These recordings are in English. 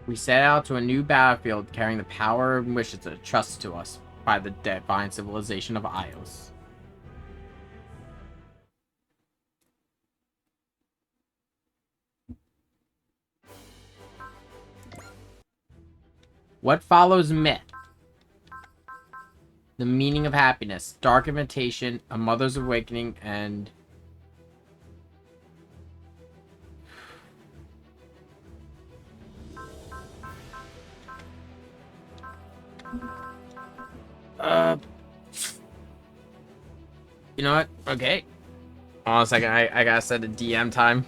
We set out to a new battlefield carrying the power and wishes entrusted to us by the divine civilization of Ios. What follows myth? The meaning of happiness, dark invitation, a mother's awakening, and you know what? Okay. Hold on a second. I gotta set a DM time.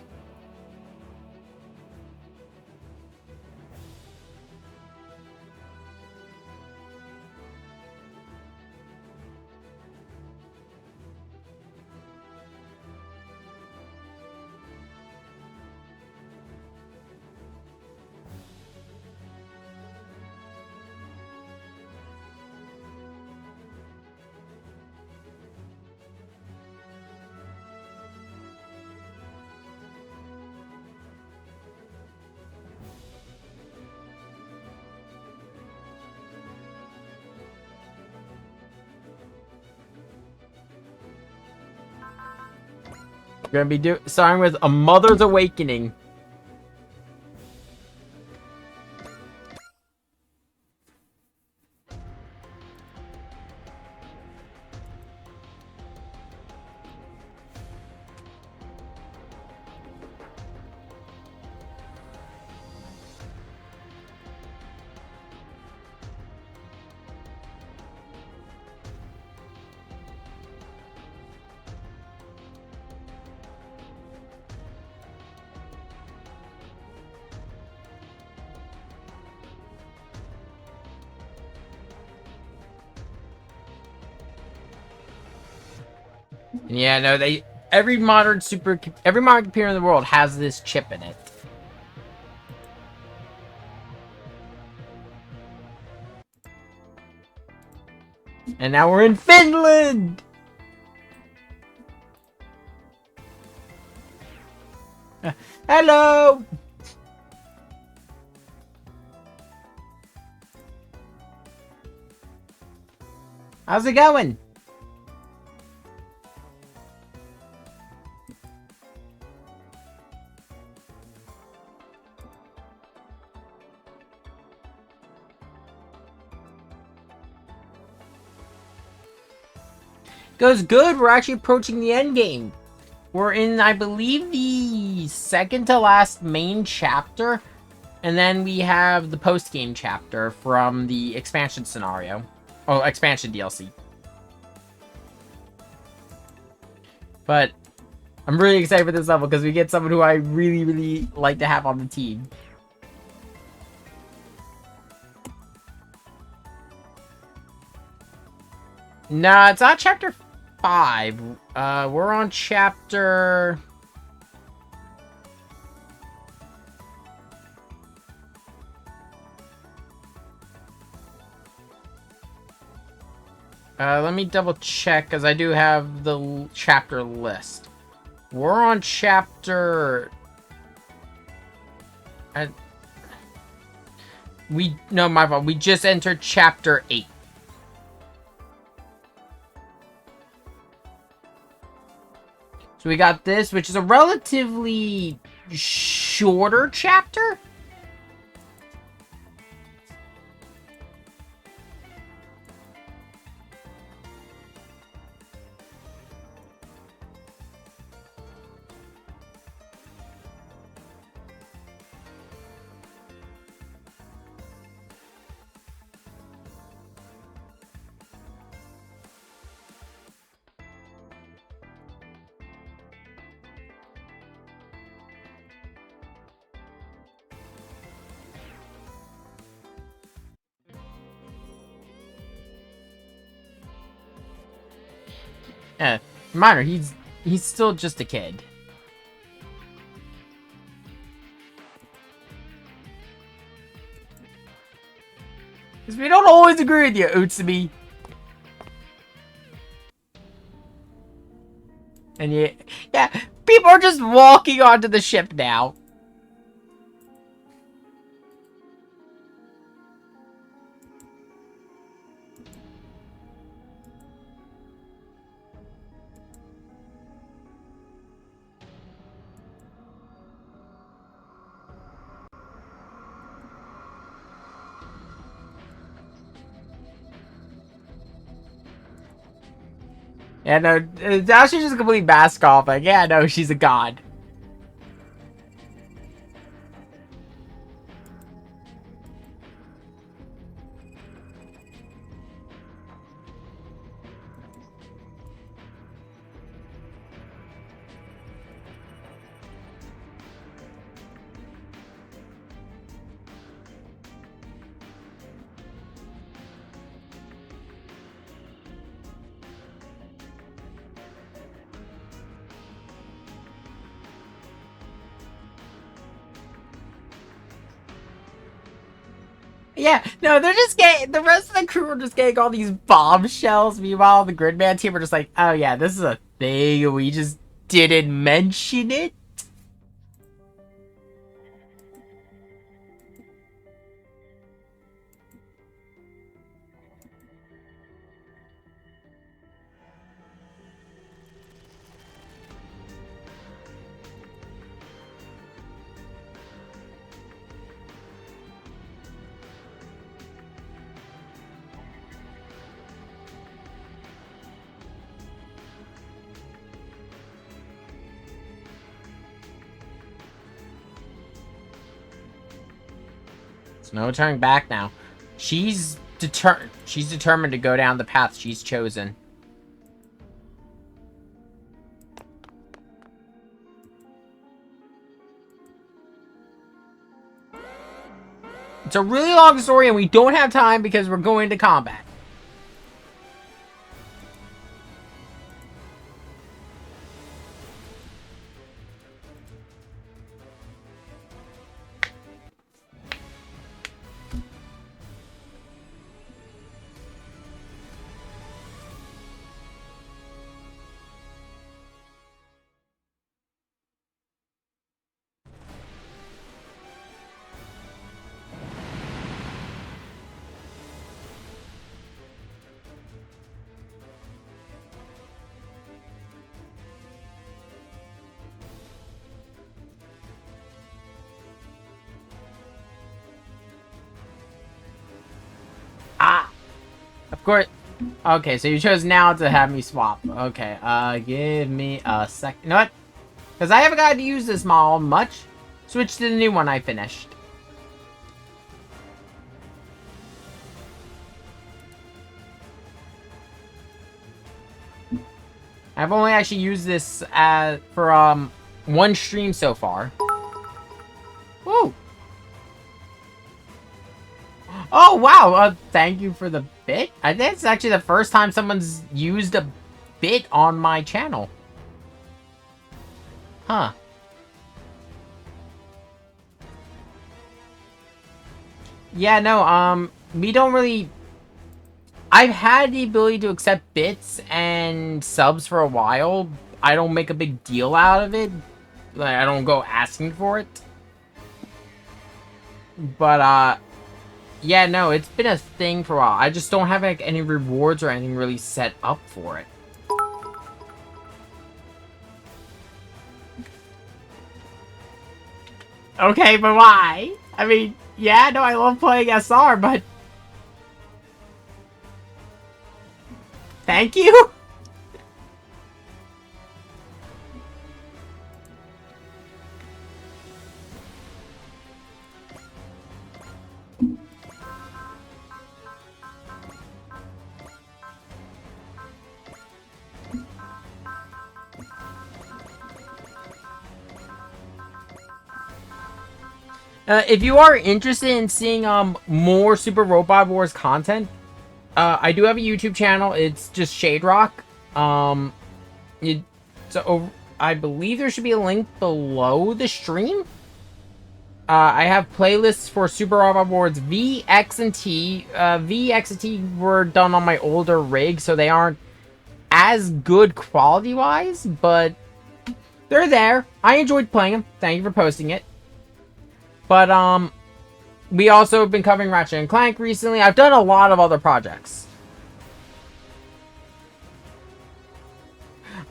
We're gonna be starting with a mother's awakening. Yeah, no, every modern computer in the world has this chip in it. And now we're in Finland. Hello. How's it going? Goes good. We're actually approaching the end game. We're in, I believe, the second to last main chapter. And then we have the post-game chapter from the expansion scenario. Oh, expansion DLC. But I'm really excited for this level because we get someone who I really, really like to have on the team. Nah, it's not chapter 5. We're on chapter... let me double check because I do have the chapter list. We're on chapter... No, my fault. We just entered chapter 8. So we got this, which is a relatively shorter chapter. Minor, he's still just a kid. Because we don't always agree with you, Utsumi. And yeah, people are just walking onto the ship now. Yeah, no, now she's just completely mask off. Like, yeah, no, she's a god. Yeah, no, they're just getting, the rest of the crew are just getting all these bombshells. Meanwhile, the Gridman team are just like, oh yeah, this is a thing. We just didn't mention it. There's no turning back now. She's determined to go down the path she's chosen. It's a really long story and we don't have time because we're going to combat. Ah! Of course. Okay, so you chose now to have me swap. Okay, give me a sec. You know what? Because I haven't got to use this model much. Switch to the new one I finished. I've only actually used this for one stream so far. Woo! Oh wow! Thank you for the bit. I think it's actually the first time someone's used a bit on my channel. Huh. Yeah, no, we don't really... I've had the ability to accept bits and subs for a while. I don't make a big deal out of it. Like, I don't go asking for it. But, yeah, no, it's been a thing for a while. I just don't have, like, any rewards or anything really set up for it. Okay, but why? I mean, yeah, no, I love playing SR, but... Thank you? If you are interested in seeing more Super Robot Wars content, I do have a YouTube channel. It's just Shade Rock. I believe there should be a link below the stream. I have playlists for Super Robot Wars V, X, and T. V, X, and T were done on my older rig, so they aren't as good quality-wise, but they're there. I enjoyed playing them. Thank you for posting it. But, we also have been covering Ratchet and Clank recently. I've done a lot of other projects.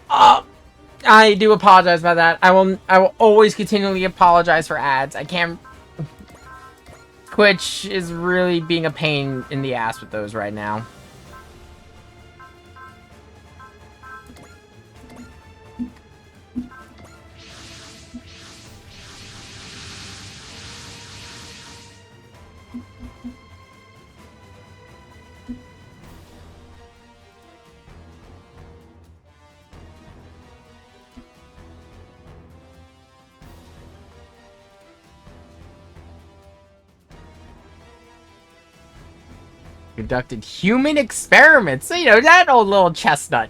I do apologize about that. I will always continually apologize for ads. I can't... Twitch is really being a pain in the ass with those right now. Conducted human experiments. So, you know, that old little chestnut.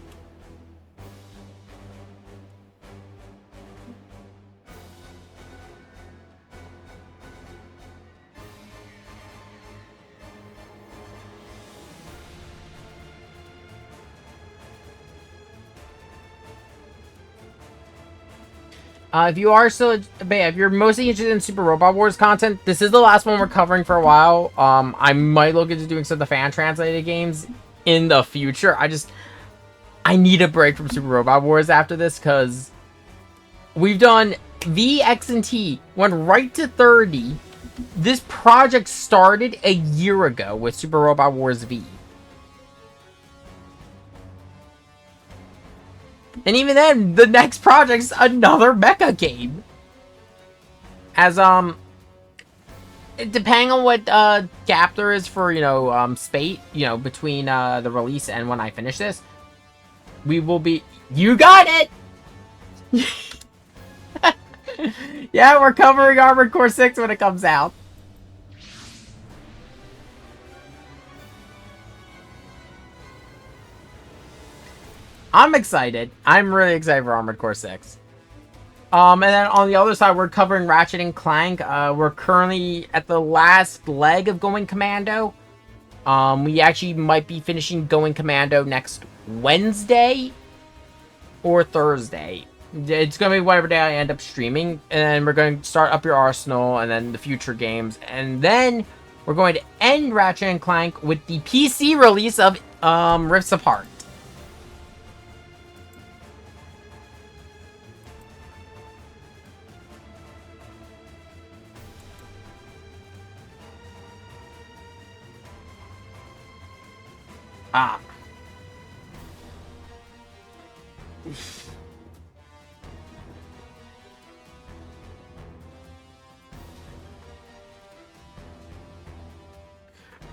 If you are still, if you're mostly interested in Super Robot Wars content, this is the last one we're covering for a while. I might look into doing some of the fan translated games in the future. I need a break from Super Robot Wars after this, because we've done V, X, and T, went right to 30. This project started a year ago with Super Robot Wars V. And even then, the next project's another mecha game. As, depending on what, gap there is for, you know, spate, you know, between, the release and when I finish this, we will be... You got it! Yeah, we're covering Armored Core 6 when it comes out. I'm excited. I'm really excited for Armored Core 6. And then on the other side, we're covering Ratchet and Clank. We're currently at the last leg of Going Commando. We actually might be finishing Going Commando next Wednesday or Thursday. It's going to be whatever day I end up streaming. And then we're going to start Up Your Arsenal and then the future games. And then we're going to end Ratchet and Clank with the PC release of Rifts Apart. Ah.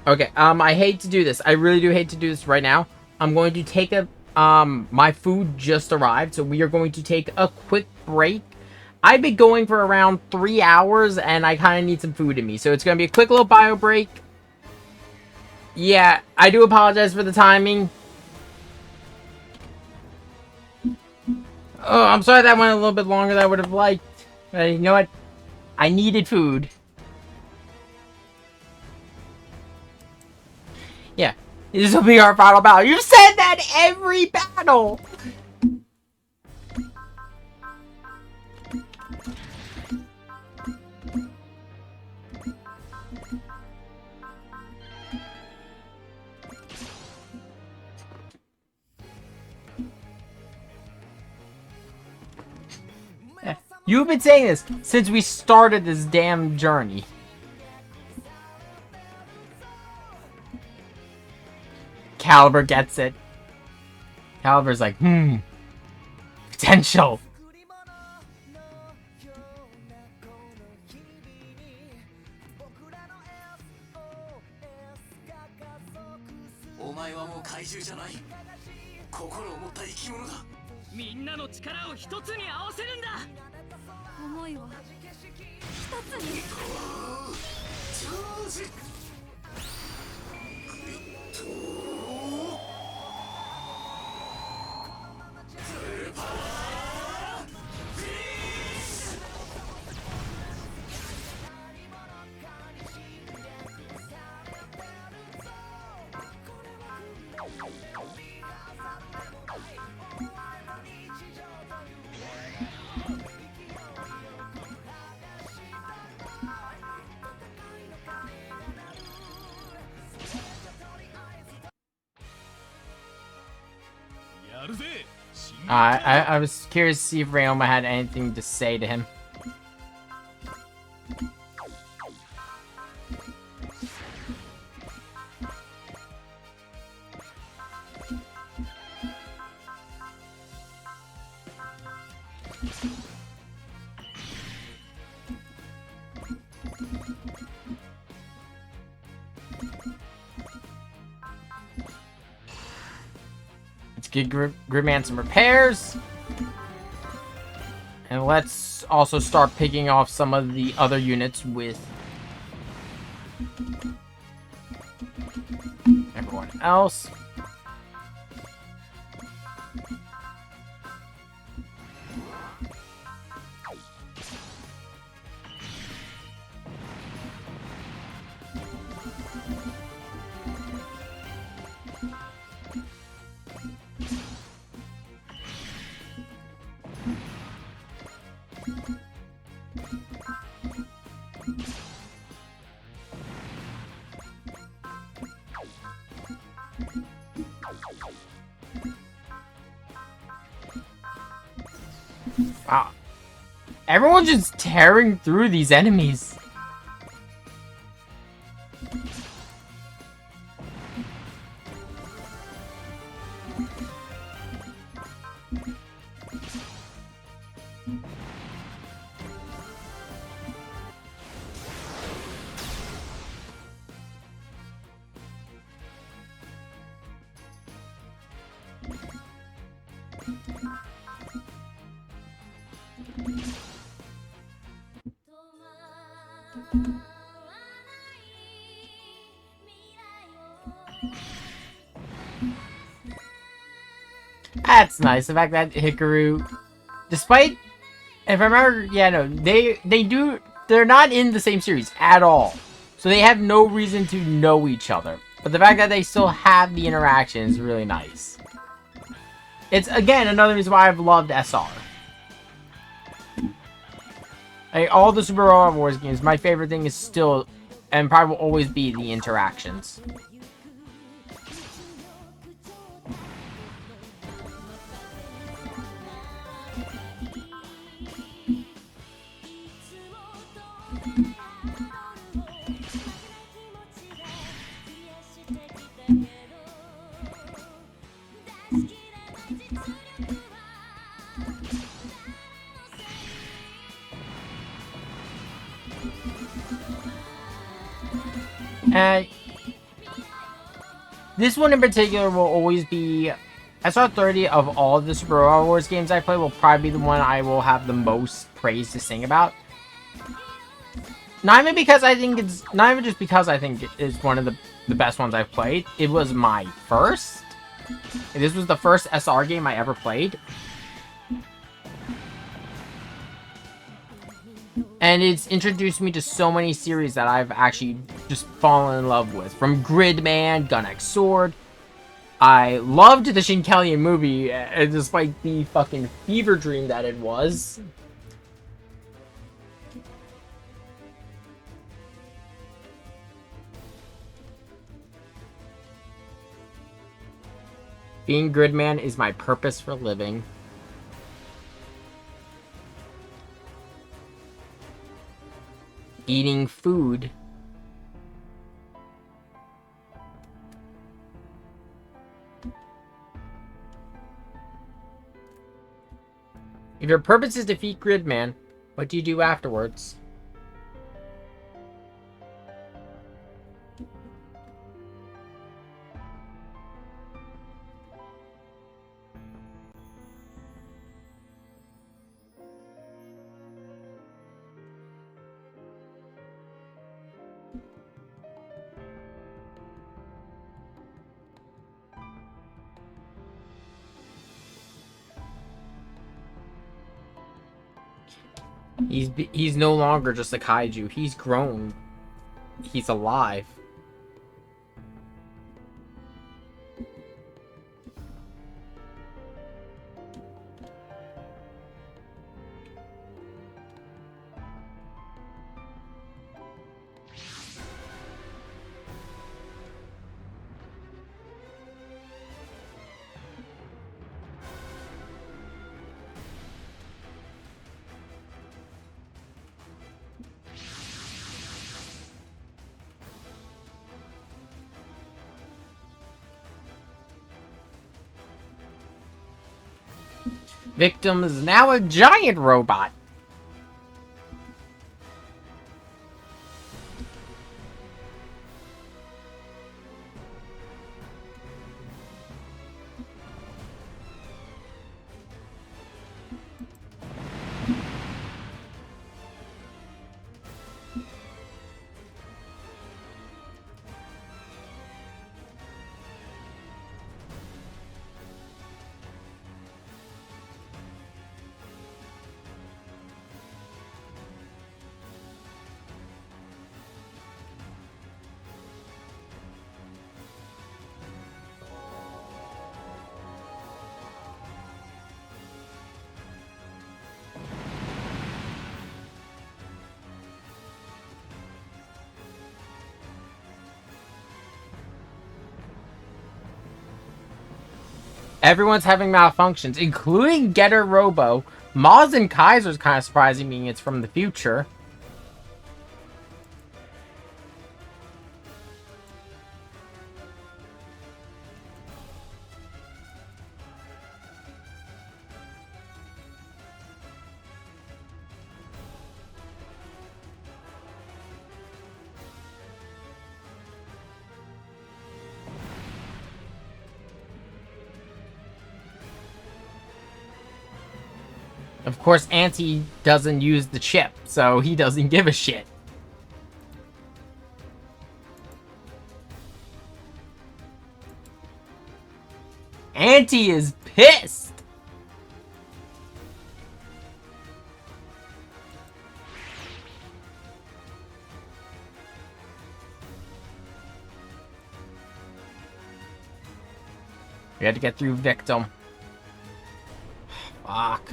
Okay, I hate to do this. I really do hate to do this right now. I'm going to take a, my food just arrived, so we are going to take a quick break. I've been going for around 3 hours, and I kind of need some food in me, so it's going to be a quick little bio break. Yeah, I do apologize for the timing. Oh, I'm sorry that went a little bit longer than I would have liked. But you know what? I needed food. Yeah, this will be our final battle. You said that every battle! You've been saying this since we started this damn journey. Caliber gets it. Caliber's like, potential. I was curious to see if Ryoma had anything to say to him. get Gridman some repairs. And let's also start picking off some of the other units with everyone else. Wow. Everyone's just tearing through these enemies. That's nice. The fact that Hikaru, despite, if I remember, yeah, no, they're not in the same series at all. So they have no reason to know each other. But the fact that they still have the interaction is really nice. It's, again, another reason why I've loved SR. Like, all the Super Robot Wars games, my favorite thing is still, and probably will always be, the interactions. And this one in particular will always be SR30 of all the Super Robot Wars games I play will probably be the one I will have the most praise to sing about. Not even because I think it's not even just because I think it's one of the best ones I've played. It was my first. This was the first SR game I ever played. And it's introduced me to so many series that I've actually just fallen in love with. From Gridman, Gun X Sword. I loved the Shinkelian movie, despite the fucking fever dream that it was. Being Gridman is my purpose for living. Eating food. If your purpose is to defeat Gridman, what do you do afterwards? He's no longer just a kaiju. He's grown. He's alive. Victim is now a giant robot. Everyone's having malfunctions, including Getter Robo. Maz and Kaiser's kind of surprising me. It's from the future. Of course, Auntie doesn't use the chip, so he doesn't give a shit. Auntie is pissed! We had to get through Victim. Fuck.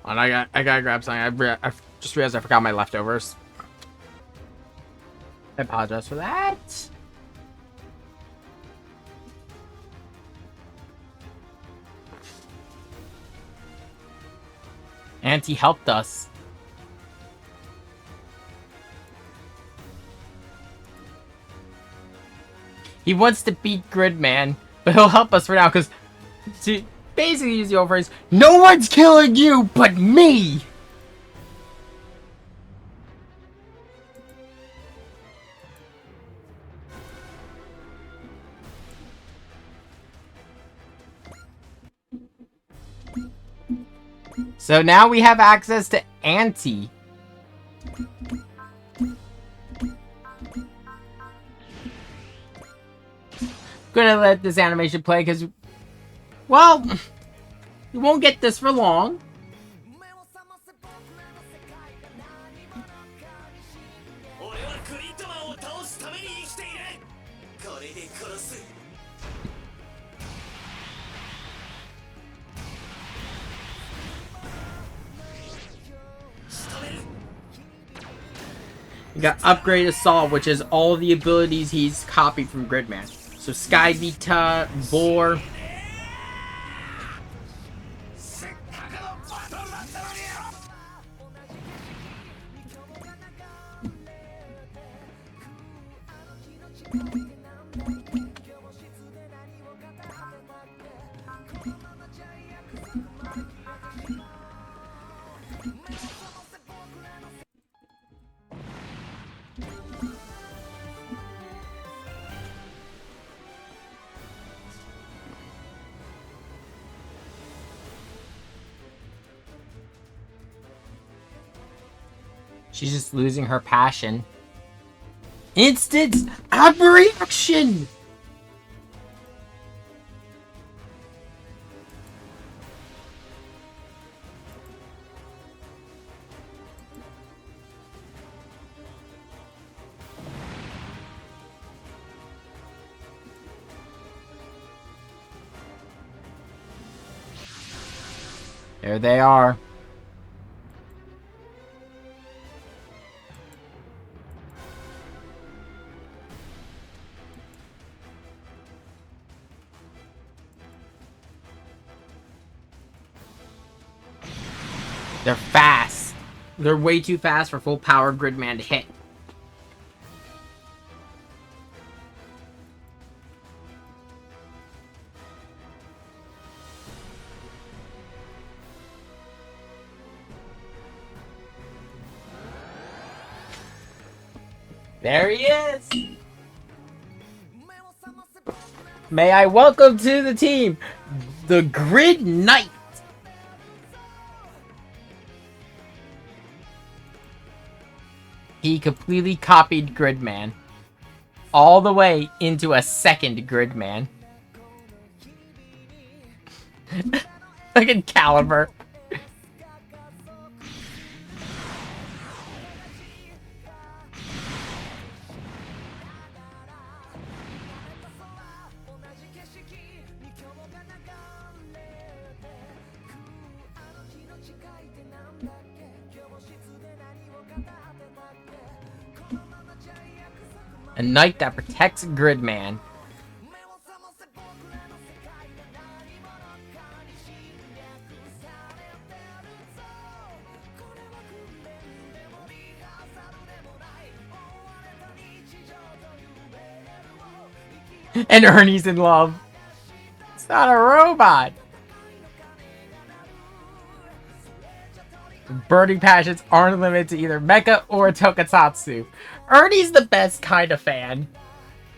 And I gotta grab something. I just realized I forgot my leftovers. I apologize for that. Auntie helped us. He wants to beat Gridman, but he'll help us for now, because to basically use the old phrase, no one's killing you but me! So now we have access to Auntie. Gonna let this animation play because, well, you won't get this for long. You got Upgrade Assault, which is all the abilities he's copied from Gridman. So Sky Vita, Boar. She's just losing her passion. Instant abreaction! There they are. They're fast. They're way too fast for full power Gridman to hit. There he is! May I welcome to the team, the Grid Knight! He completely copied Gridman. All the way into a second Gridman. Look at Caliber. A knight that protects Gridman. And Ernie's in love. It's not a robot. Burning passions aren't limited to either mecha or tokusatsu. Ernie's the best kind of fan.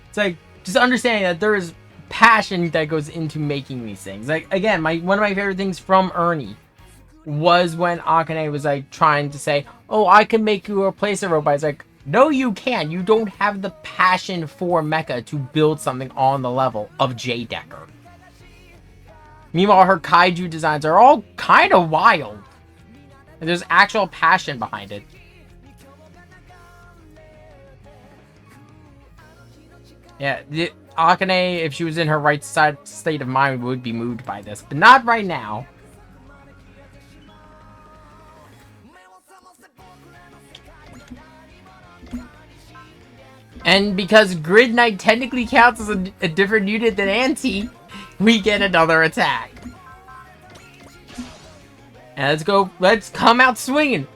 It's like, just understanding that there is passion that goes into making these things. Like, again, one of my favorite things from Ernie was when Akane was like trying to say, oh, I can make you replace a robot. It's like, no, you can't. You don't have the passion for mecha to build something on the level of Jay Decker. Meanwhile, her kaiju designs are all kind of wild. And there's actual passion behind it. Yeah, Akane, if she was in her right state of mind, would be moved by this. But not right now. And because Grid Knight technically counts as a different unit than Anti, we get another attack. And let's go. Let's come out swinging.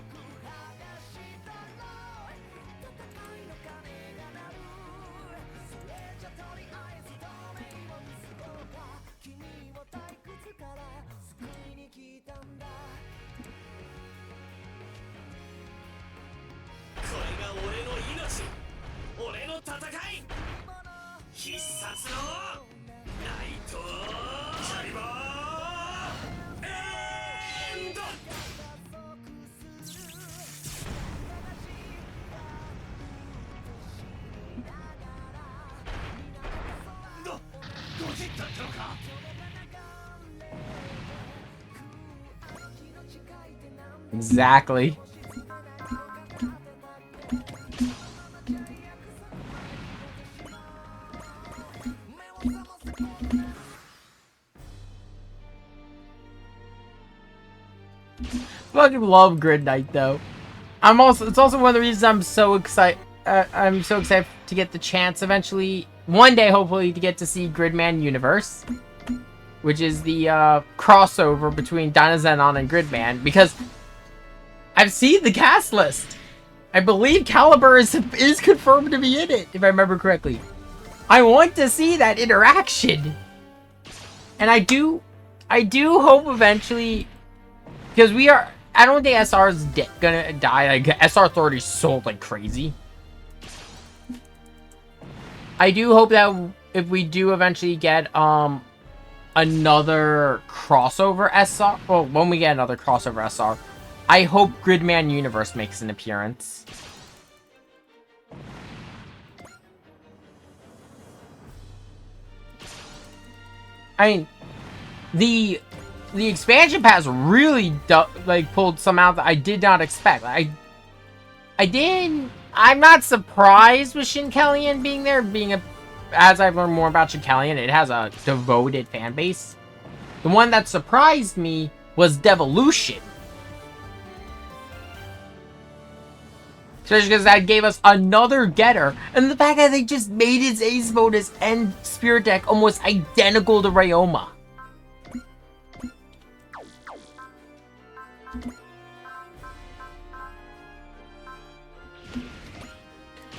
Exactly. Fucking love Grid Knight though. It's also one of the reasons I'm so excited. I'm so excited to get the chance eventually, one day hopefully, to get to see Gridman Universe, which is the crossover between Dynazenon and Gridman, because I've seen the cast list. I believe Caliber is confirmed to be in it, if I remember correctly. I want to see that interaction, and I do hope eventually, because I don't think SR is gonna die. Like, SR30 sold like crazy. I do hope that if we do eventually get another crossover SR, well, when we get another crossover SR, I hope Gridman Universe makes an appearance. I mean, the expansion pass really pulled some out that I did not expect. I'm not surprised with Shinkelion being there, as I've learned more about Shinkelion, it has a devoted fan base. The one that surprised me was Devolution. Especially because that gave us another getter, and the fact that they just made its ace bonus and spirit deck almost identical to Ryoma.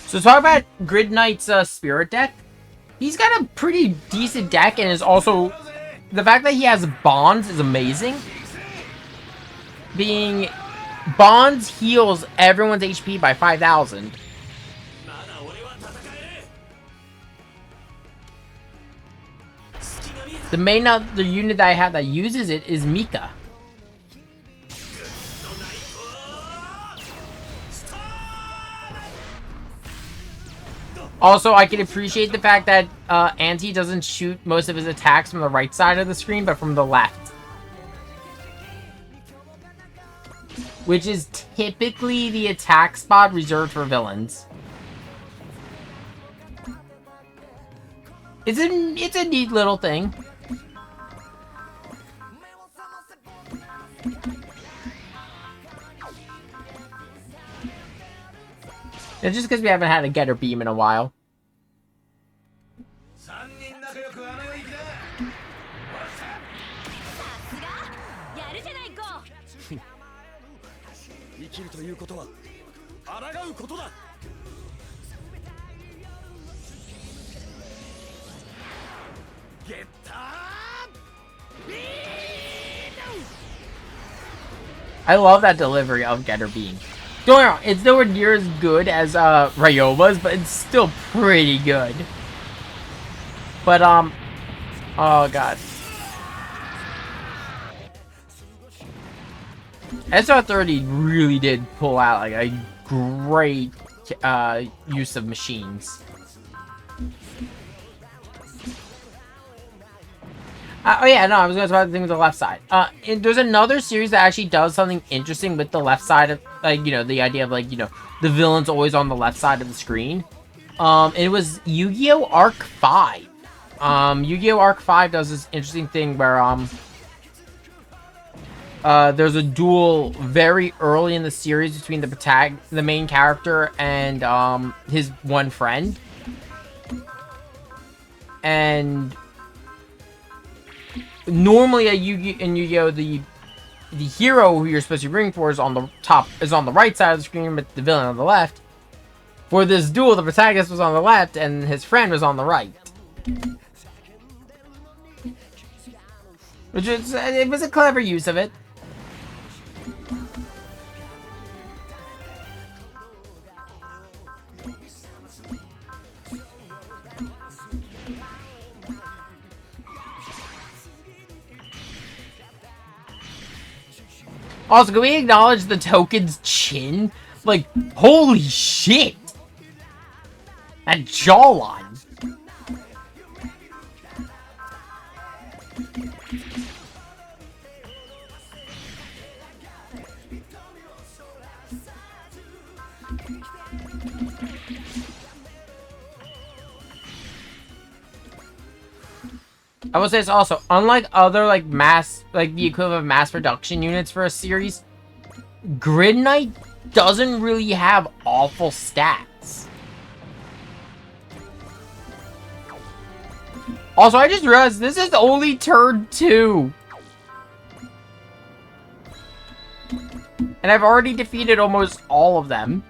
So talk about Grid Knight's spirit deck. He's got a pretty decent deck, and is also, the fact that he has bonds is amazing. Bonds heals everyone's HP by 5,000. The main other unit that I have that uses it is Mika. Also, I can appreciate the fact that Anti doesn't shoot most of his attacks from the right side of the screen, but from the left. Which is typically the attack spot reserved for villains. It's a neat little thing. It's just because we haven't had a Getter Beam in a while. I love that delivery of Getter Beam. Don't get me wrong, it's nowhere near as good as Ryoba's, but it's still pretty good. But oh god. SR30 really did pull out like a great use of machines. Oh yeah, no, I was going to talk about the thing with the left side. And there's another series that actually does something interesting with the left side of, like, you know, the idea of, like, you know, the villain's always on the left side of the screen. It was Yu-Gi-Oh! Arc 5. Yu-Gi-Oh! Arc 5 does this interesting thing where, there's a duel very early in the series between the main character and, his one friend. And normally in Yu-Gi-Oh! The hero who you're supposed to be rooting for is on the right side of the screen, but the villain on the left. For this duel, the protagonist was on the left and his friend was on the right. Which is, it was a clever use of it. Also, can we acknowledge the token's chin? Like, holy shit! That jawline. I will say this also, unlike other like the equivalent of mass production units for a series, Grid Knight doesn't really have awful stats. Also, I just realized this is only turn 2. And I've already defeated almost all of them.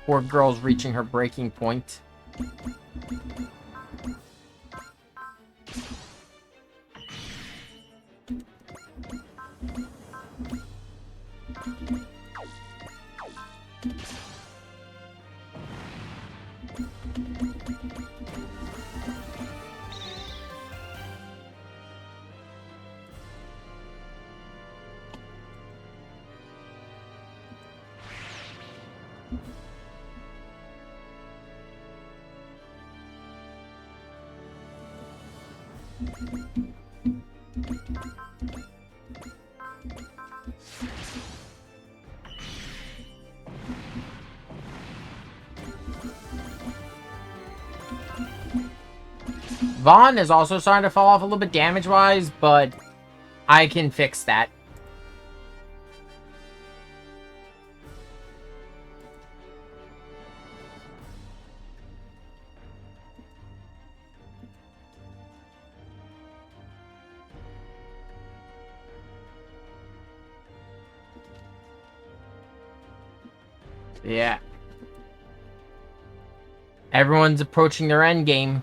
Poor girl's reaching her breaking point. Vaughn is also starting to fall off a little bit damage-wise, but I can fix that. Yeah. Everyone's approaching their end game.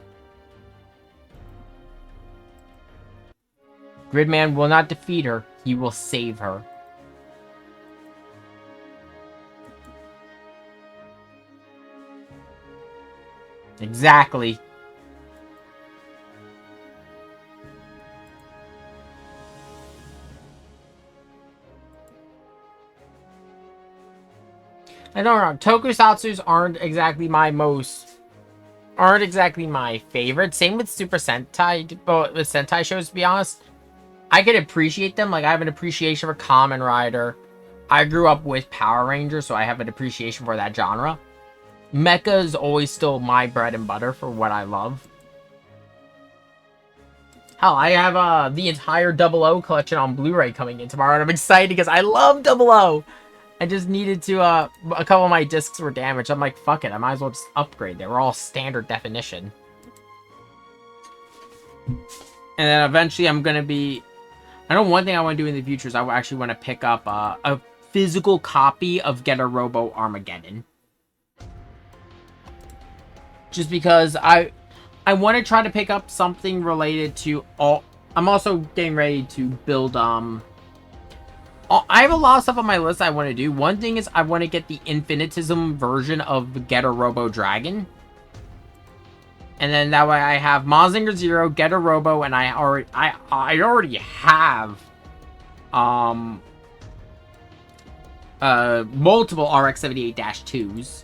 Gridman will not defeat her. He will save her. Exactly. I don't know. Tokusatsus aren't exactly my favorite. Same with Super Sentai, but with Sentai shows, to be honest. I can appreciate them. Like, I have an appreciation for Kamen Rider. I grew up with Power Rangers, so I have an appreciation for that genre. Mecha is always still my bread and butter for what I love. Hell, I have the entire Double O collection on Blu-ray coming in tomorrow, and I'm excited because I love Double O. I just needed to, a couple of my discs were damaged. I'm like, fuck it, I might as well just upgrade. They were all standard definition. And then eventually I'm gonna be... I know one thing I want to do in the future is I actually want to pick up a physical copy of Getter Robo Armageddon. Just because I want to try to pick up something related to all... I'm also getting ready to build, I have a lot of stuff on my list I want to do. One thing is I want to get the Infinitism version of Getter Robo Dragon. And then that way I have Mazinger Zero, Getter Robo, and I already have multiple RX-78-2s.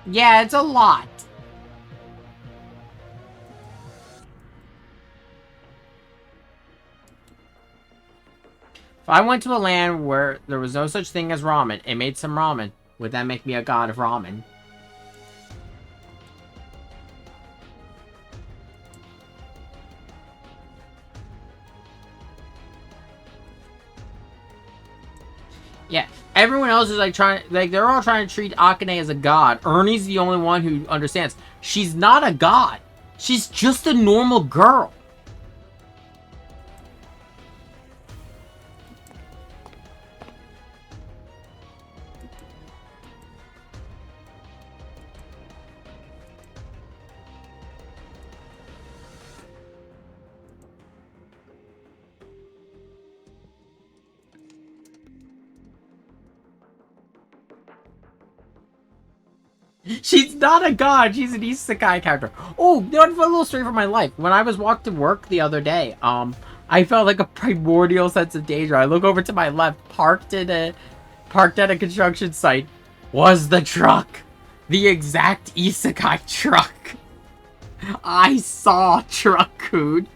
Yeah, it's a lot. If I went to a land where there was no such thing as ramen and made some ramen, would that make me a god of ramen? Yeah, everyone else is like they're all trying to treat Akane as a god. Ernie's the only one who understands. She's not a god. She's just a normal girl. She's not a god. She's an isekai character. Oh, you know what? A little story from my life. When I was walking to work the other day, I felt like a primordial sense of danger. I look over to my left, parked at a construction site, was the truck. The exact isekai truck. I saw Truck-kun.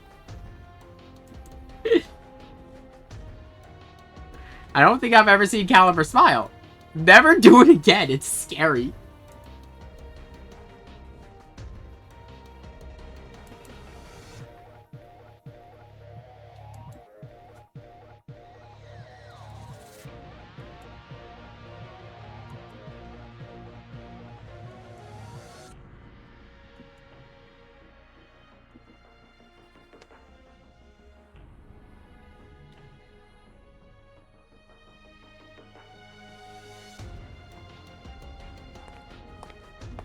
I don't think I've ever seen Caliber smile. Never do it again. It's scary.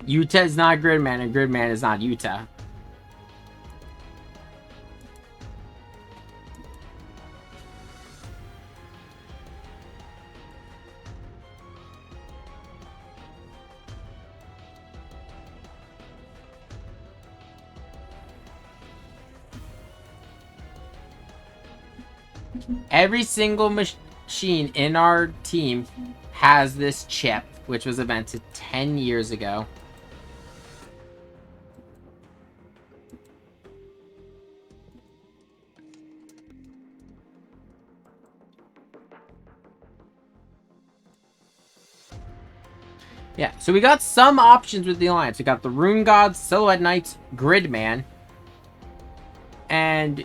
Yuta is not Gridman, and Gridman is not Yuta. Every single machine in our team has this chip, which was invented 10 years ago. Yeah, so we got some options with the Alliance. We got the Rune Gods, Silhouette Knights, Gridman, and,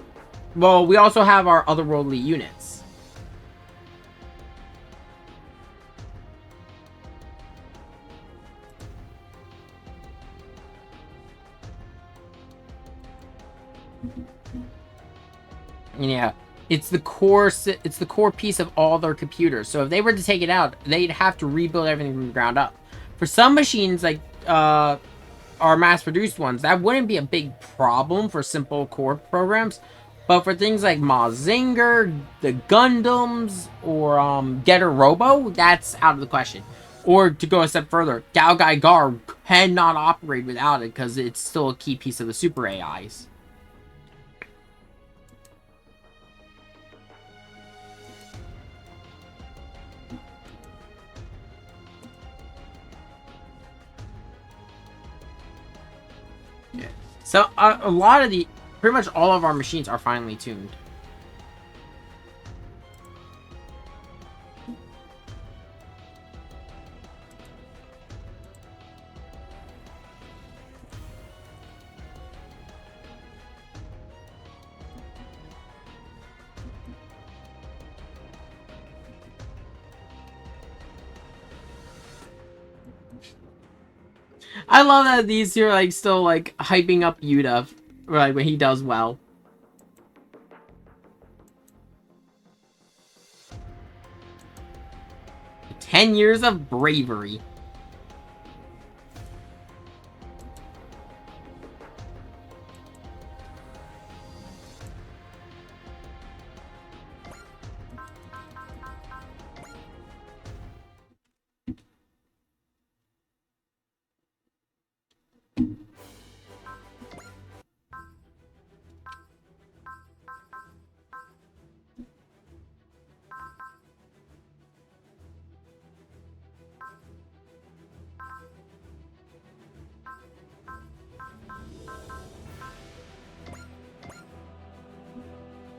well, we also have our otherworldly units. Yeah, it's the core piece of all their computers. So if they were to take it out, they'd have to rebuild everything from the ground up. For some machines, like our mass-produced ones, that wouldn't be a big problem for simple core programs. But for things like Mazinger, the Gundams, or Getter Robo, that's out of the question. Or to go a step further, Galgai Gar cannot operate without it because it's still a key piece of the Super AIs. So, a lot of pretty much all of our machines are finely tuned. I love that these two are like still like hyping up Yuta, like when he does well. "10 years of bravery."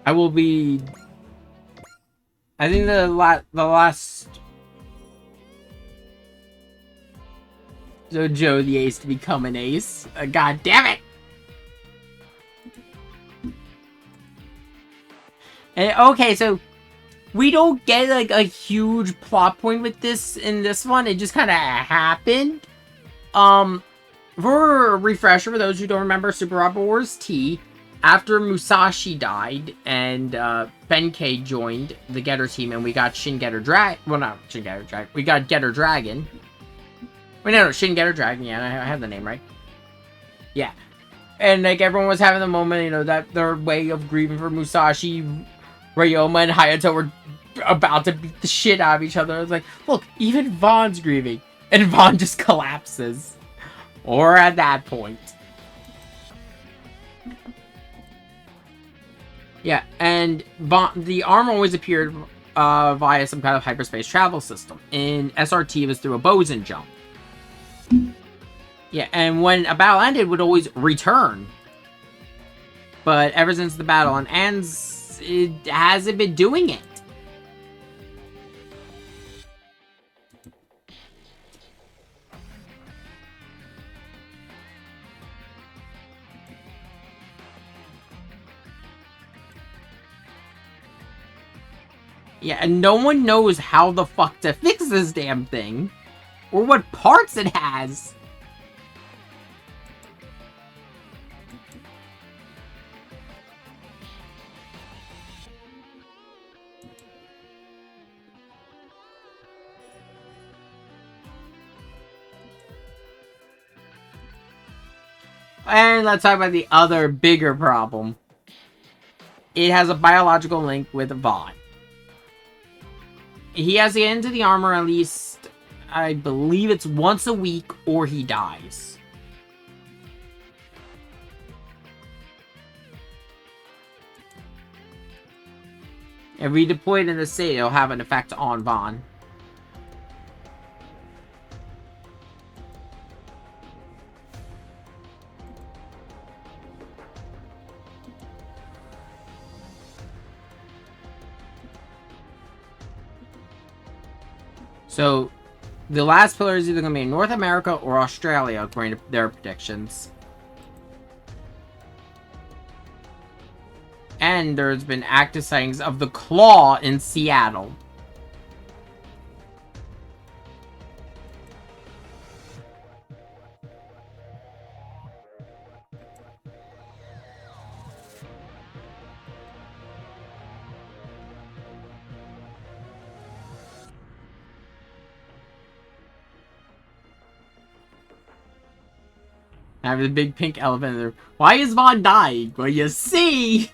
I will be. I think the last. So Joe the ace to become an ace. God damn it! And, okay, so we don't get like a huge plot point with this in this one. It just kind of happened. For a refresher, for those who don't remember, Super Robot Wars T, after Musashi died and Benkei joined the Getter team, and we got Shin Getter Dragon. Well, not Shin Getter Dragon. We got Getter Dragon. Wait, no, Shin Getter Dragon. Yeah, I have the name right. Yeah, and like everyone was having the moment, you know, that their way of grieving for Musashi. Ryoma and Hayato were about to beat the shit out of each other. I was like, look, even Vaughn's grieving, and Vaughn just collapses. Or at that point. Yeah, and the arm always appeared via some kind of hyperspace travel system. In SRT, it was through a boson jump. Yeah, and when a battle ended, it would always return. But ever since the battle ends, it hasn't been doing it. Yeah, and no one knows how the fuck to fix this damn thing. Or what parts it has. And let's talk about the other bigger problem. It has a biological link with Vaughn. He has to get into the armor at least, I believe it's once a week, or he dies. If we deploy it in the city, it'll have an effect on Vaughn. So, the last pillar is either going to be in North America or Australia, according to their predictions. And there's been active sightings of the Claw in Seattle. I have the big pink elephant there. Why is Vaughn dying? Well, you see!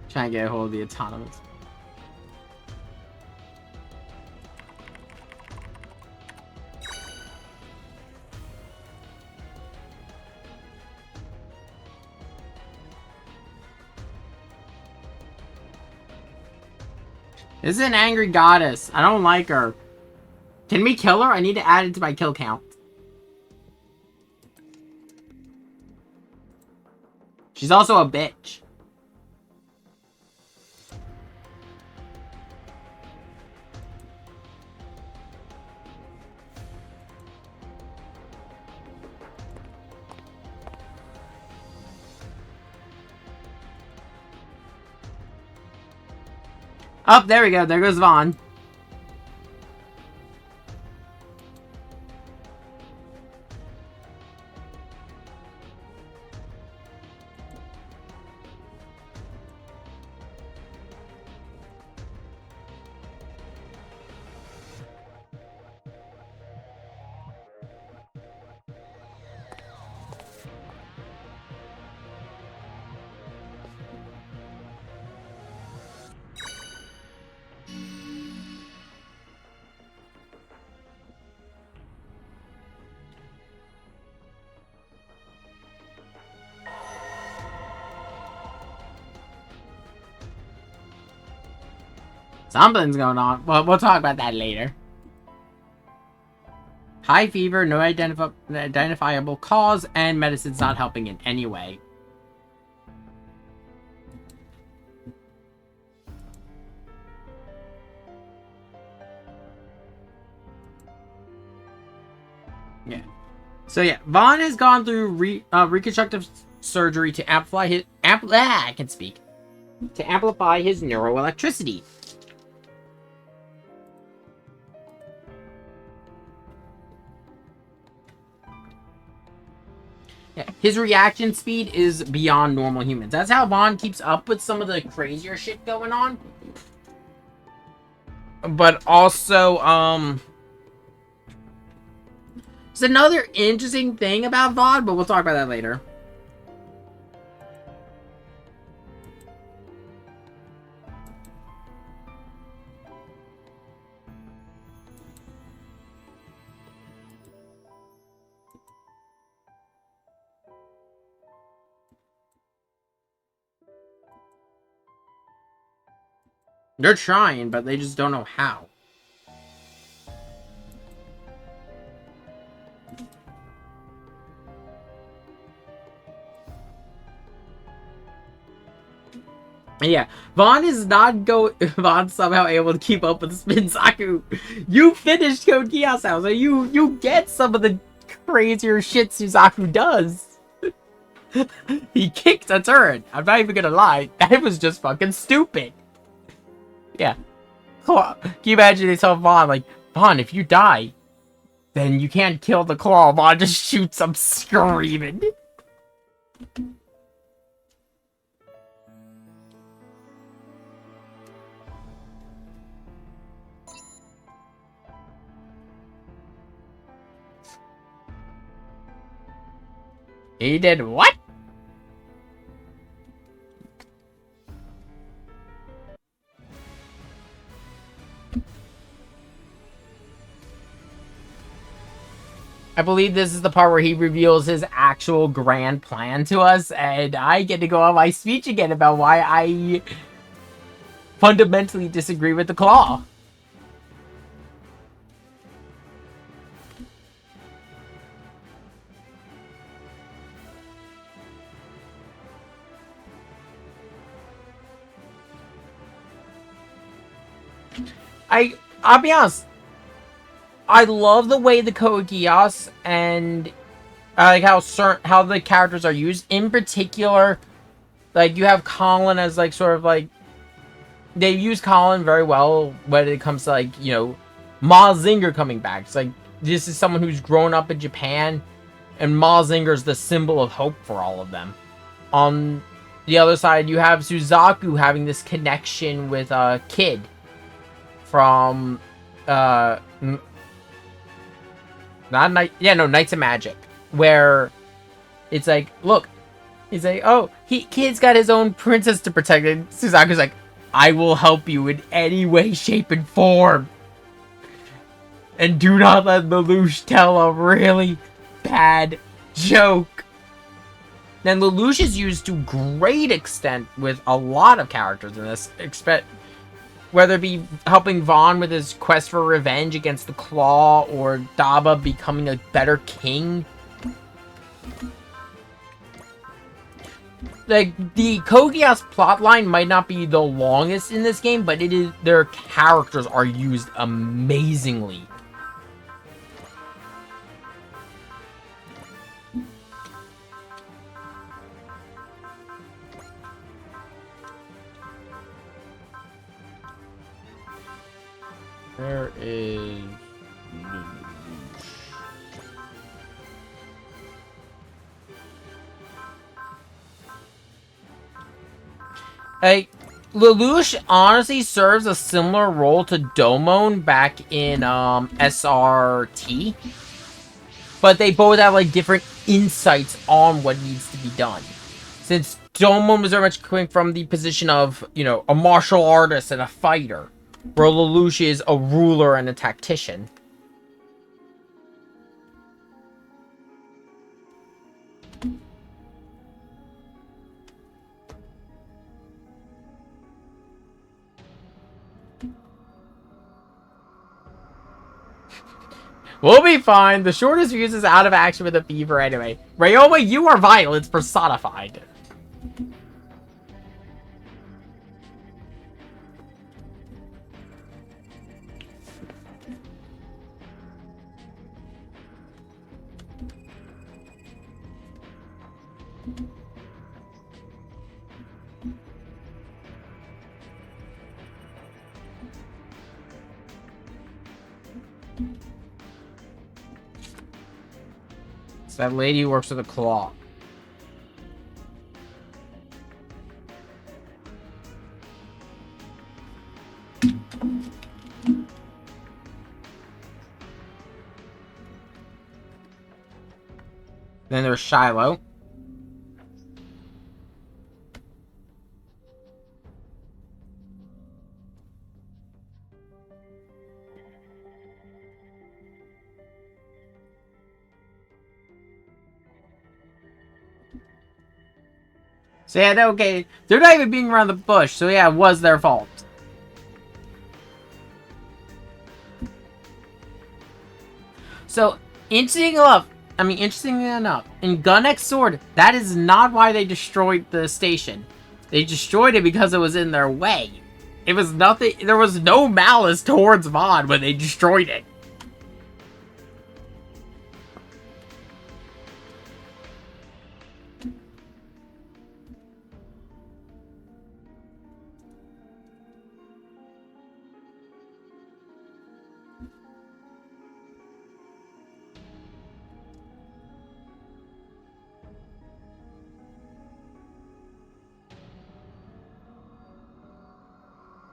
Trying to get a hold of the autonomous. This is an angry goddess. I don't like her. Can we kill her? I need to add it to my kill count. She's also a bitch. Oh, there we go. There goes Vaughn. Something's going on. Well, we'll talk about that later. High fever, no identifiable cause, and medicine's not helping in any way. Yeah. So yeah, Vaughn has gone through reconstructive surgery to amplify his I can speak. To amplify his neuroelectricity. Yeah, his reaction speed is beyond normal humans. That's how Vaughn keeps up with some of the crazier shit going on. But also, it's another interesting thing about Vaughn, but we'll talk about that later. They're trying, but they just don't know how. Yeah, Vaughn is not Vaughn's somehow able to keep up with Spinsaku. You finished Code Geass House, so you get some of the crazier shit Suzaku does. He kicked a turret. I'm not even gonna lie, that was just fucking stupid. Yeah. Can you imagine they tell Vaughn, like, Vaughn, if you die, then you can't kill the claw. Vaughn just shoots him screaming. He did what? I believe this is the part where he reveals his actual grand plan to us, and I get to go on my speech again about why I fundamentally disagree with the Claw. I'll be honest, I love the way the Code Geass and I like how the characters are used. In particular, like you have Colin as like sort of like they use Colin very well when it comes to like, you know, Mazinger coming back. It's like this is someone who's grown up in Japan, and Mazinger's the symbol of hope for all of them. On the other side, you have Suzaku having this connection with Kid from Knights of Magic, where it's like, look, he's like, oh, Kid's got his own princess to protect, and Suzaku's like, I will help you in any way, shape, and form. And do not let Lelouch tell a really bad joke. Then Lelouch is used to great extent with a lot of characters in this, whether it be helping Vaughn with his quest for revenge against the Claw, or Daba becoming a better king. Like, the Code Geass plotline might not be the longest in this game, but their characters are used amazingly. Where is... Hey, Lelouch honestly serves a similar role to Domon back in SRT, but they both have like different insights on what needs to be done. Since Domon was very much coming from the position of, you know, a martial artist and a fighter, where Lelouch is a ruler and a tactician. We'll be fine. The shortest fuse is out of action with a fever anyway. Ryoma, you are violence personified. So that lady works with a claw. Then there's Shiloh. So yeah, okay, they're not even being around the bush, so yeah, it was their fault. So, interestingly enough, in Gun X Sword, that is not why they destroyed the station. They destroyed it because it was in their way. It was nothing, there was no malice towards Vaughn when they destroyed it.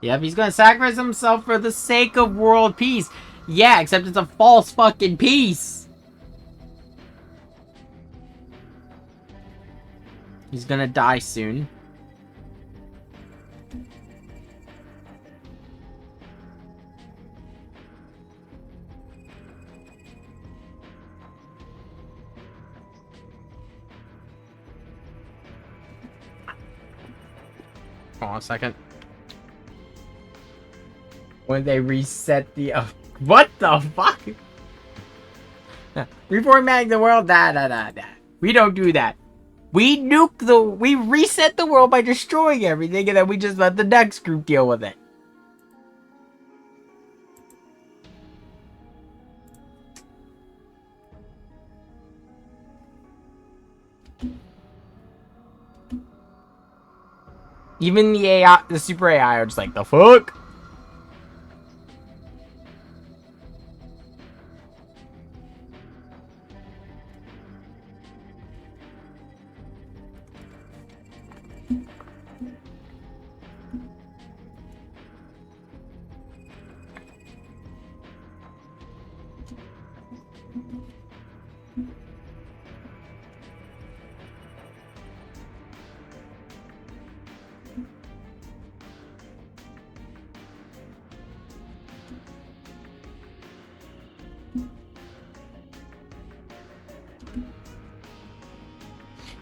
Yep, he's gonna sacrifice himself for the sake of world peace. Yeah, except it's a false fucking peace. He's gonna die soon. Hold on a second. When they reset the... what the fuck? Reformatting the world? Nah. We don't do that. We we reset the world by destroying everything, and then we just let the next group deal with it. Even the AI, the super AI are just like, the fuck?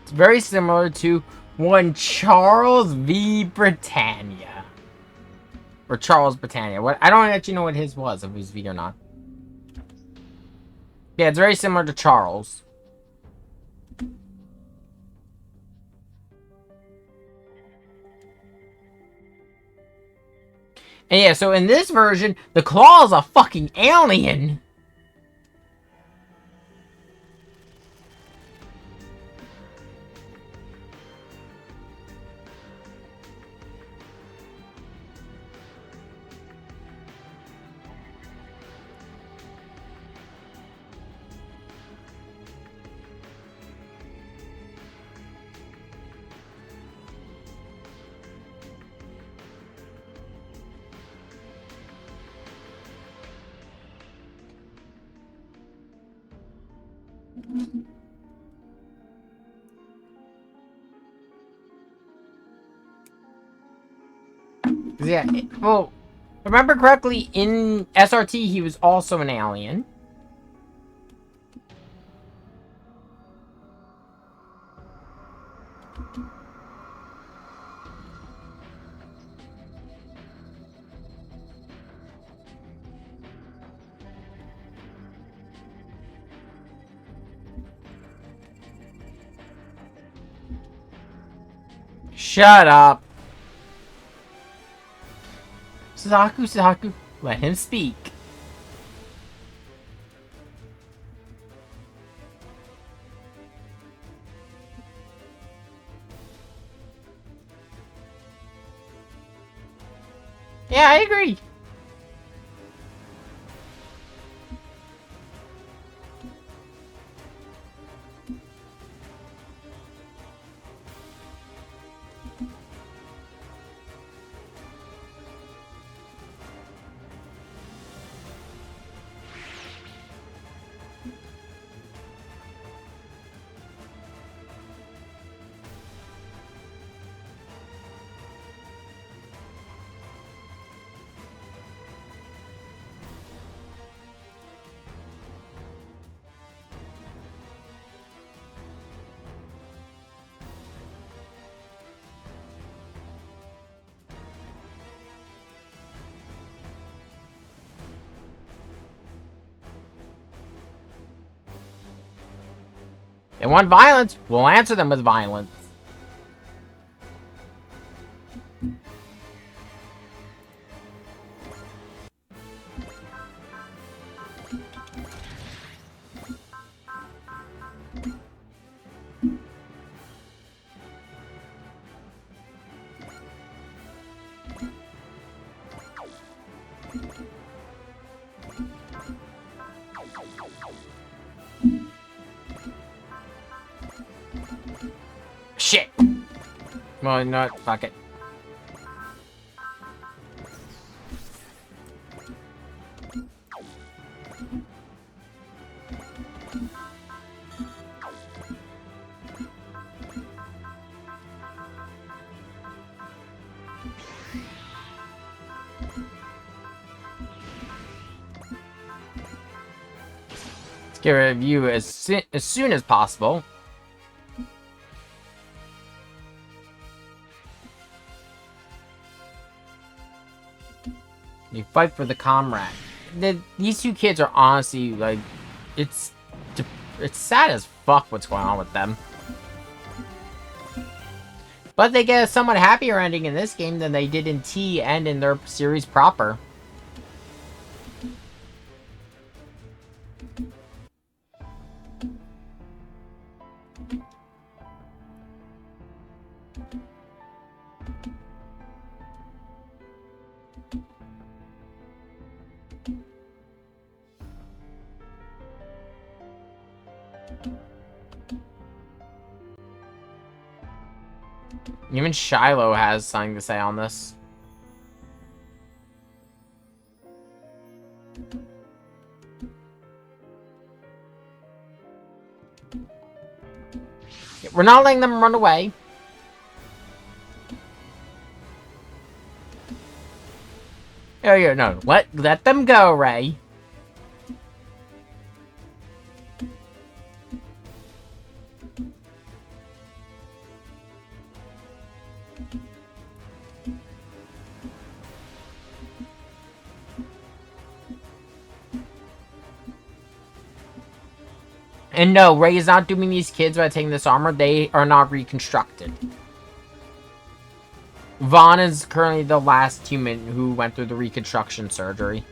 It's very similar to when Charles v. Britannia. Or Charles Britannia. What, I don't actually know what his was, if it was V or not. Yeah, it's very similar to Charles. And yeah, so in this version, the Claw is a fucking alien. Yeah, well, if I remember correctly, in SRT, he was also an alien. Shut up. Suzaku, let him speak. Yeah, I agree. They want violence, we'll answer them with violence. Shit! Well, no, fuck it. Let's get rid of you as soon as possible. You fight for the comrade. These two kids are honestly, like, it's sad as fuck what's going on with them. But they get a somewhat happier ending in this game than they did in T and in their series proper. Even Shiloh has something to say on this. We're not letting them run away. Oh, yeah, no. Let them go, Ray. And no, Ray is not dooming these kids by taking this armor. They are not reconstructed. Vaughn is currently the last human who went through the reconstruction surgery.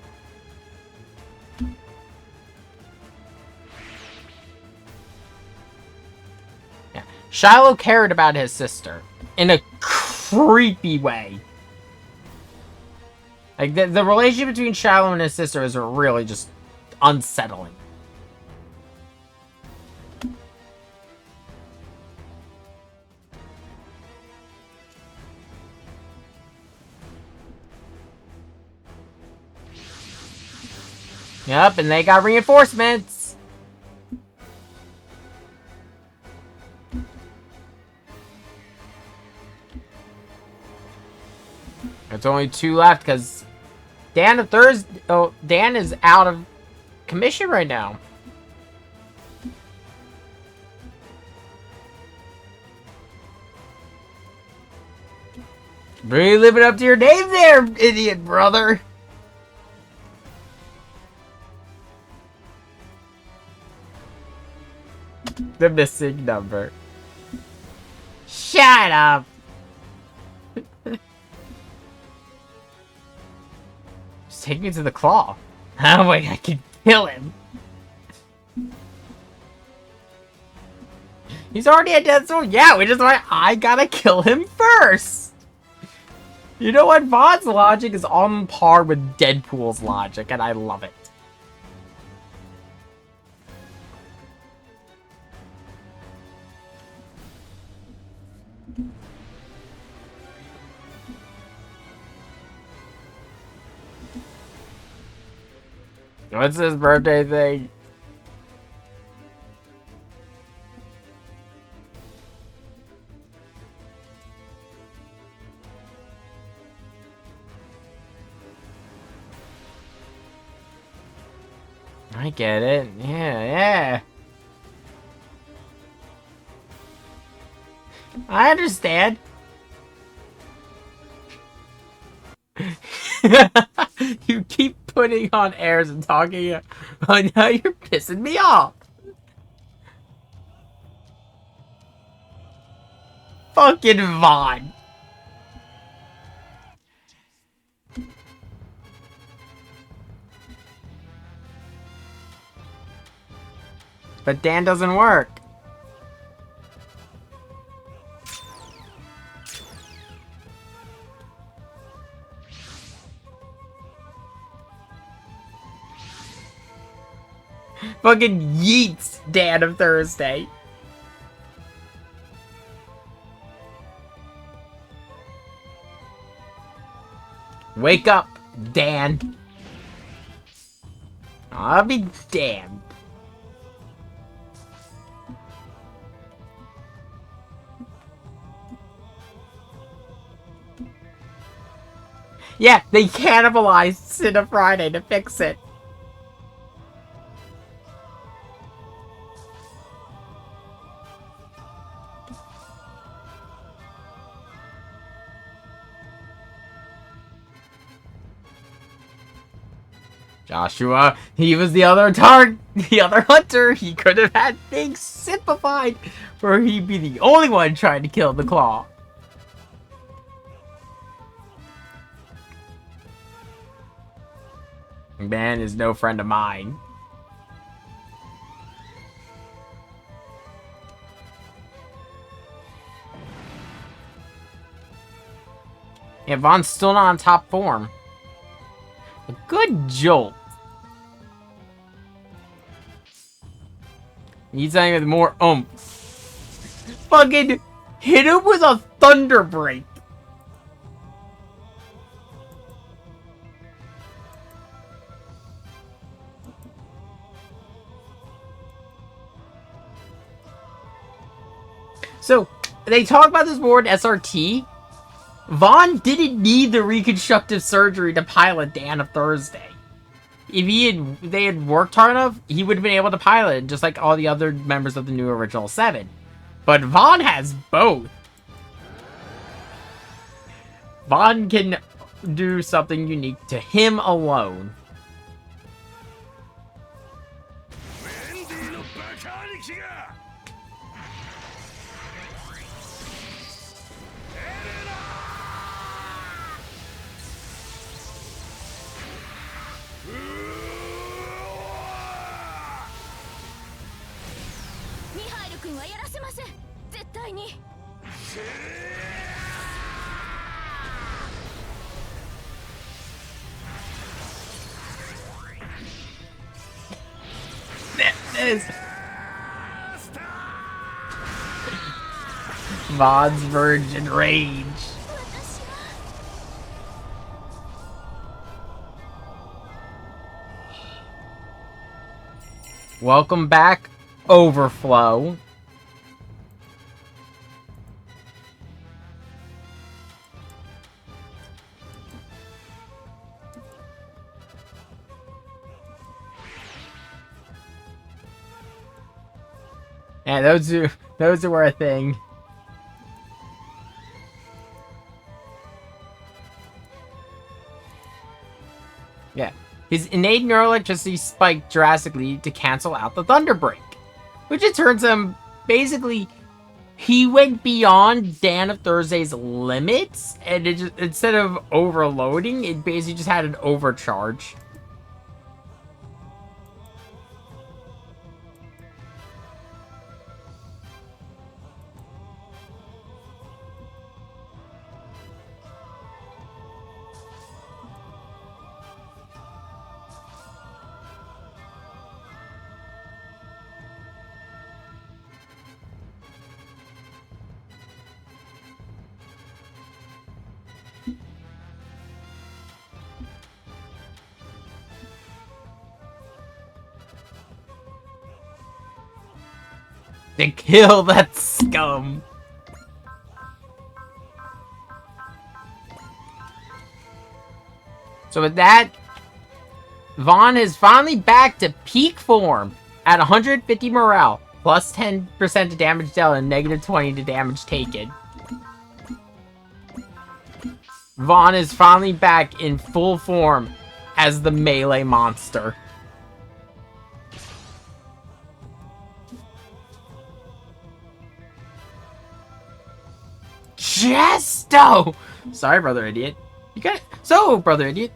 Yeah. Shiloh cared about his sister in a creepy way. Like, the relationship between Shiloh and his sister is really just unsettling. Yep, and they got reinforcements. There's only 2 left because Dan Dan is out of commission right now. Really living up to your name there, idiot brother. The missing number. Shut up. Just take me to the claw. Oh wait, I can kill him. He's already at death's door. Yeah, which is why I gotta kill him first. You know what? Vaughn's logic is on par with Deadpool's logic, and I love it. What's his birthday thing? I get it. Yeah. I understand. You keep putting on airs and talking. Oh, now you're pissing me off. Fucking Vaughn. But Dan doesn't work. Fucking yeets Dan of Thursday. Wake up, Dan. I'll be damned. Yeah, they cannibalized Cinna Friday to fix it. Joshua, he was the other hunter. He could have had things simplified where he'd be the only one trying to kill the Claw. Man is no friend of mine. Yeah, Vaughn's still not on top form. A good jolt. Needs something with more oomph. Fucking hit him with a thunder break. So, they talk about this board SRT. Vaughn didn't need the reconstructive surgery to pilot Dan of Thursday. If they had worked hard enough, he would have been able to pilot it, just like all the other members of the new original 7. But Vaughn has both. Vaughn can do something unique to him alone. Vaughn's virgin rage. Welcome back, Overflow. And those were a thing. Yeah. His innate neuroelectricity spiked drastically to cancel out the Thunder Break, which it turns him basically. He went beyond Dan of Thursday's limits, and it just, instead of overloading, it basically just had an overcharge. To kill that scum. So with that, Vaughn is finally back to peak form at 150 morale, plus 10% to damage dealt and negative 20 to damage taken. Vaughn is finally back in full form as the melee monster. Jesto! Sorry, brother idiot. Brother idiot,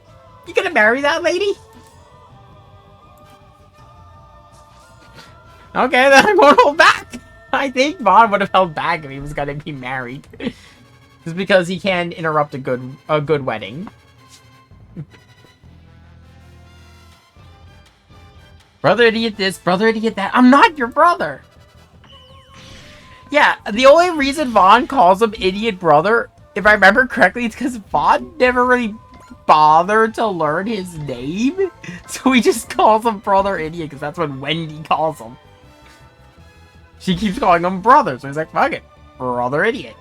you gonna marry that lady? Okay, then I won't hold back. I think Vaughn would have held back if he was gonna be married. Just because he can interrupt a good wedding. Brother idiot this, brother idiot that. I'm not your brother. Yeah, the only reason Vaughn calls him idiot brother, if I remember correctly, it's because Vaughn never really bothered to learn his name. So he just calls him brother idiot because that's what Wendy calls him. She keeps calling him brother, so he's like, fuck it, brother idiot.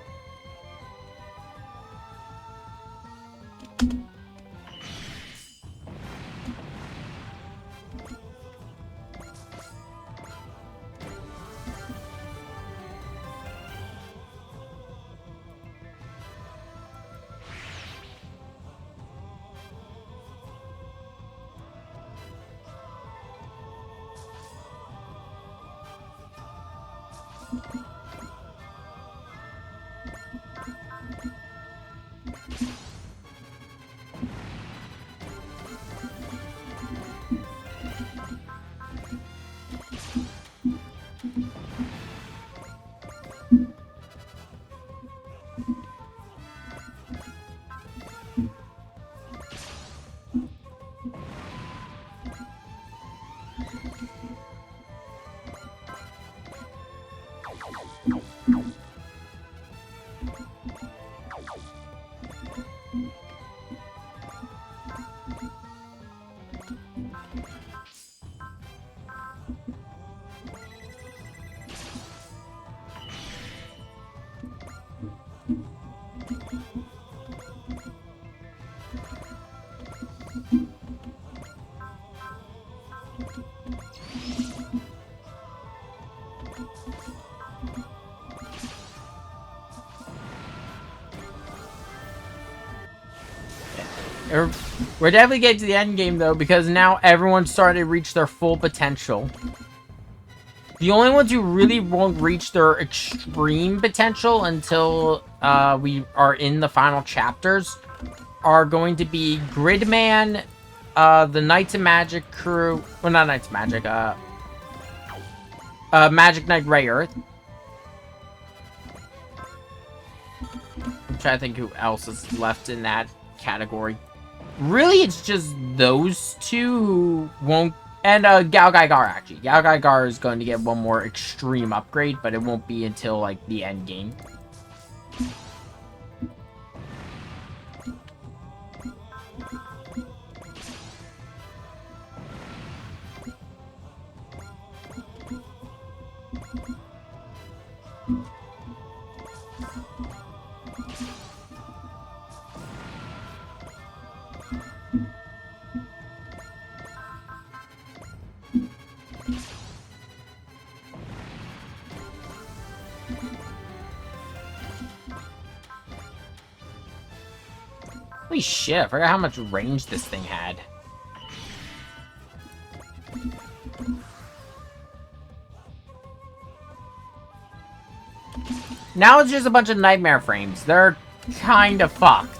We're definitely getting to the end game though, because now everyone's starting to reach their full potential. The only ones who really won't reach their extreme potential until we are in the final chapters are going to be Gridman, the Knights of Magic crew. Well, not Knights of Magic. Magic Knight Rayearth. I'm trying to think who else is left in that category. Really, it's just those two who won't... And Gal Gaigar, actually. Gal Gaigar is going to get one more extreme upgrade, but it won't be until, like, the end game. Holy shit, I forgot how much range this thing had. Now it's just a bunch of nightmare frames. They're kind of fucked.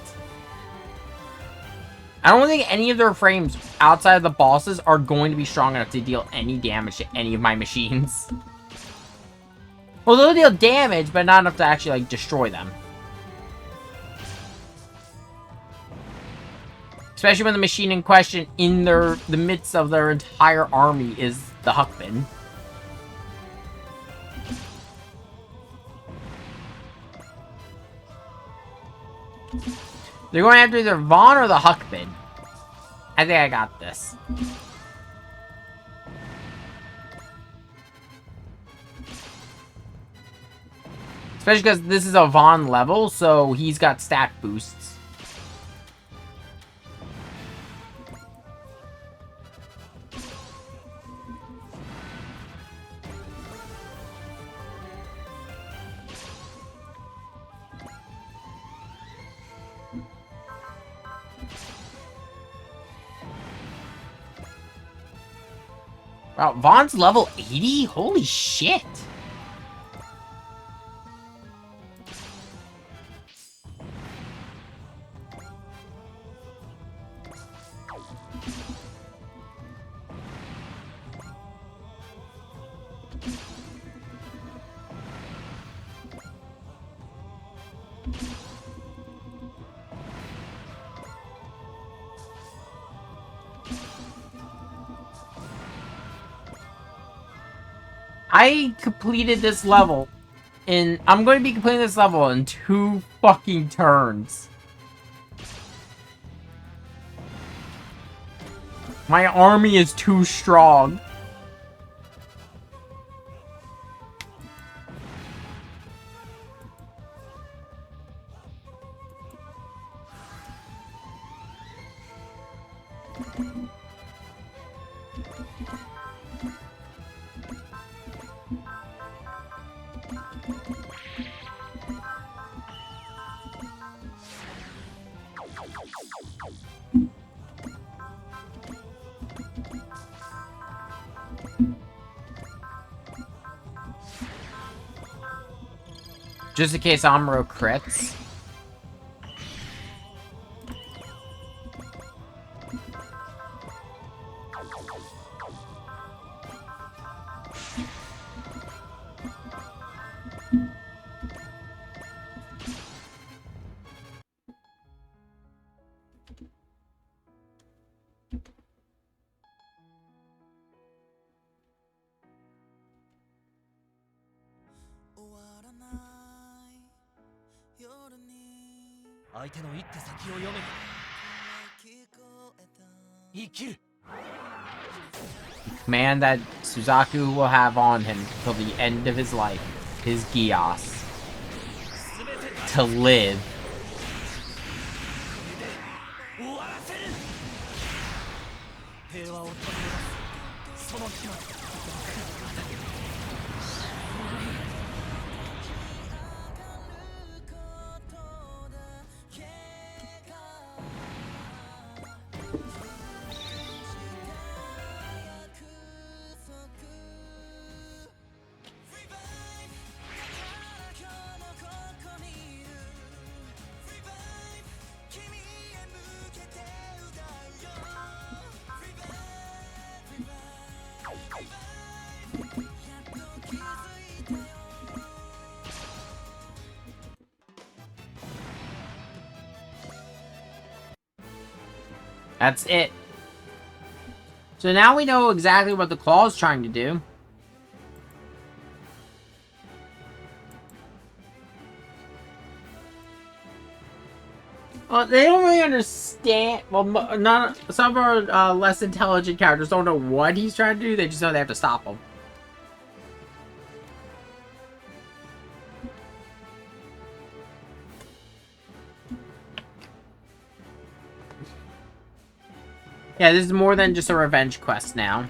I don't think any of their frames outside of the bosses are going to be strong enough to deal any damage to any of my machines. Well, they'll deal damage, but not enough to actually, like, destroy them. Especially when the machine in question, in the midst of their entire army, is the Huckbin. They're going after either Vaughn or the Huckbin. I think I got this. Especially because this is a Vaughn level, so he's got stat boosts. Wow, Vaughn's level 80? Holy shit! I completed this level I'm going to be completing this level in 2 fucking turns. My army is too strong. Just in case Amuro crits. Command that Suzaku will have on him till the end of his life, his Gios. To live. That's it. So now we know exactly what the claw is trying to do. Well, they don't really understand. Well, some of our less intelligent characters don't know what he's trying to do. They just know they have to stop him. Yeah, this is more than just a revenge quest now.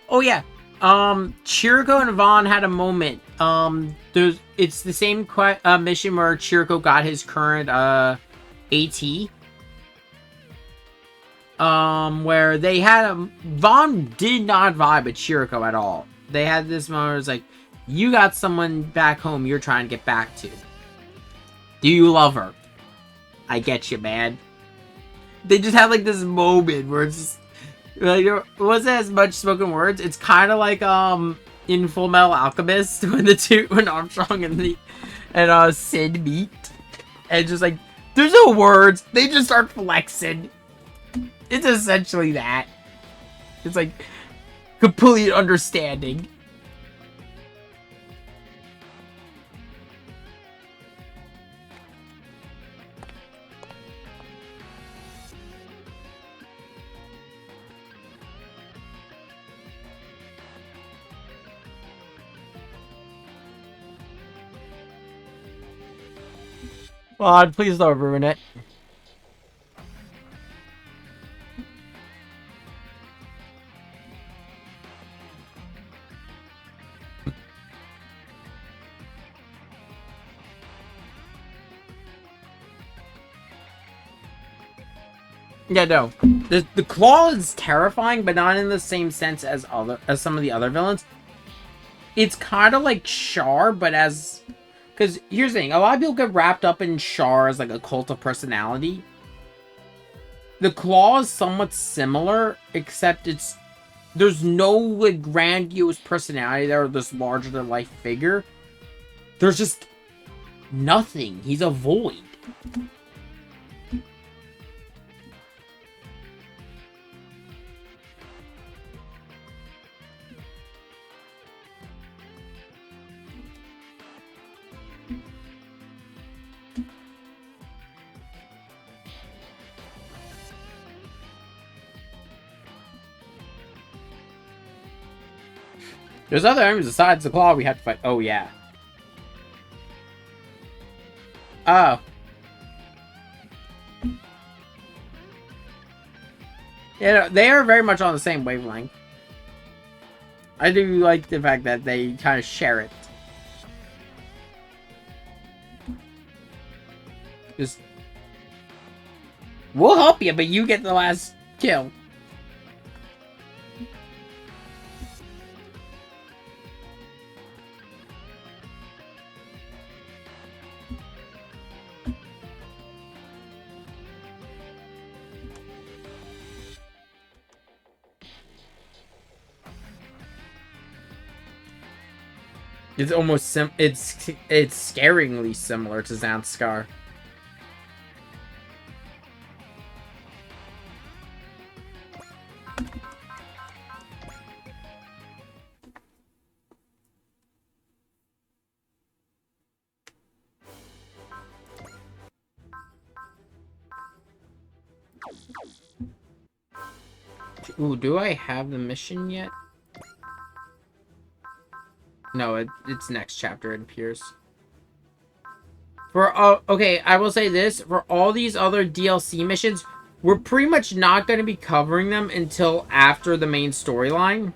Oh yeah. Chiriko and Vaughn had a moment. It's the same mission where Chiriko got his current AT. Where they had Vaughn did not vibe with Chiriko at all. They had this moment where it's like, you got someone back home you're trying to get back to. Do you love her? I get you, man. They just had like this moment where it's just like, it wasn't as much spoken words. It's kind of like in Full Metal Alchemist when Armstrong and Sid meet, and just like there's no words. They just start flexing. It's essentially that. It's like complete understanding. God, please don't ruin it. Yeah, no. The claw is terrifying, but not in the same sense as some of the other villains. It's kind of like Char, but as... Because here's the thing, a lot of people get wrapped up in Char as like a cult of personality. The claw is somewhat similar, except there's no like grandiose personality there, or this larger than life figure. There's just nothing. He's a void. There's other enemies besides the claw we have to fight. Oh, yeah. Oh. Yeah, they are very much on the same wavelength. I do like the fact that they kind of share it. Just... We'll help you, but you get the last kill. It's almost it's scaringly similar to Zanskar. Ooh, do I have the mission yet? No, it's next chapter, it appears. Okay, I will say this. For all these other DLC missions, we're pretty much not going to be covering them until after the main storyline.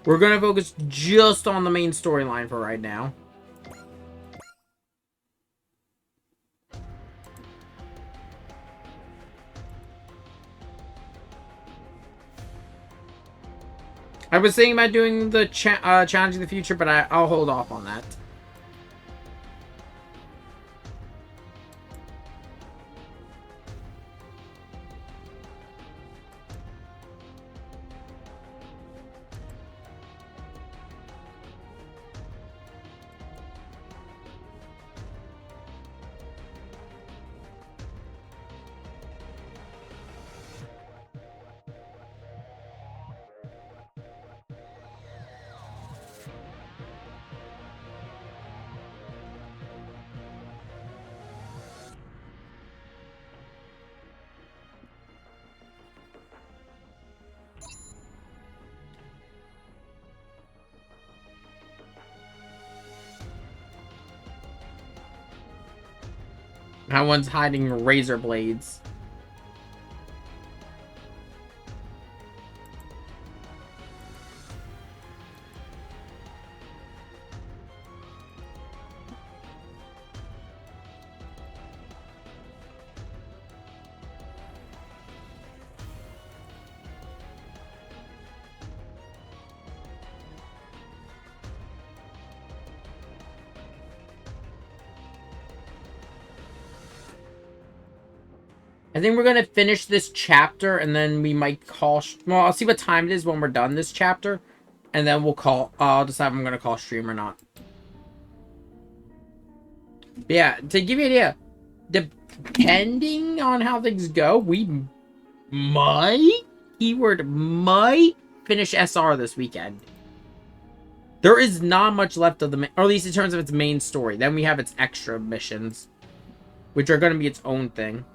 We're going to focus just on the main storyline for right now. I was thinking about doing the challenge in the future, but I'll hold off on that. That one's hiding razor blades. I think we're gonna finish this chapter, and then we might call... Well, I'll see what time it is when we're done this chapter, and then we'll call... I'll decide if I'm gonna call stream or not. But yeah, to give you an idea, depending on how things go, we might... Keyword might finish SR this weekend. There is not much left of the... Or at least in terms of its main story. Then we have its extra missions, which are gonna be its own thing.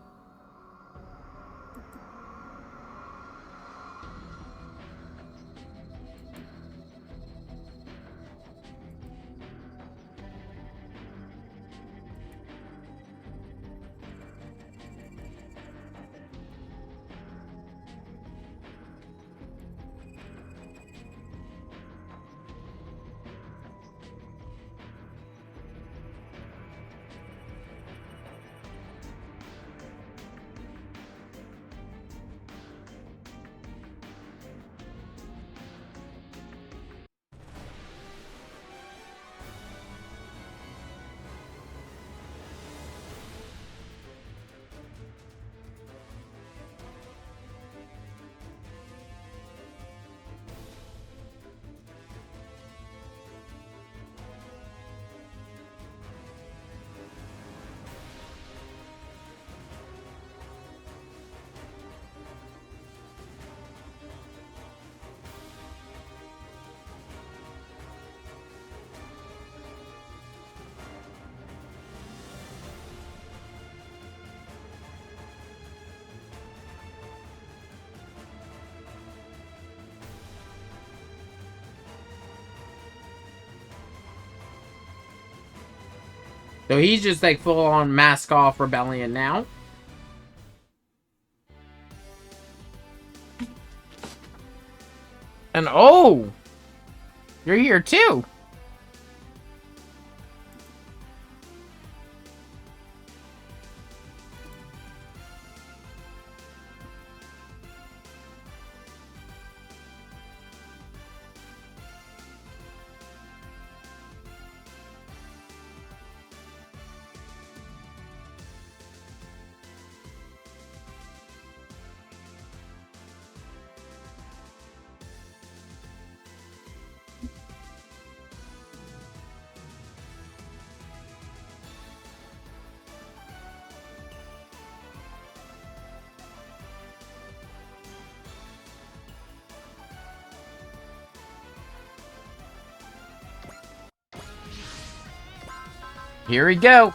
So he's just like full on mask off rebellion now. And oh, you're here too. Here we go.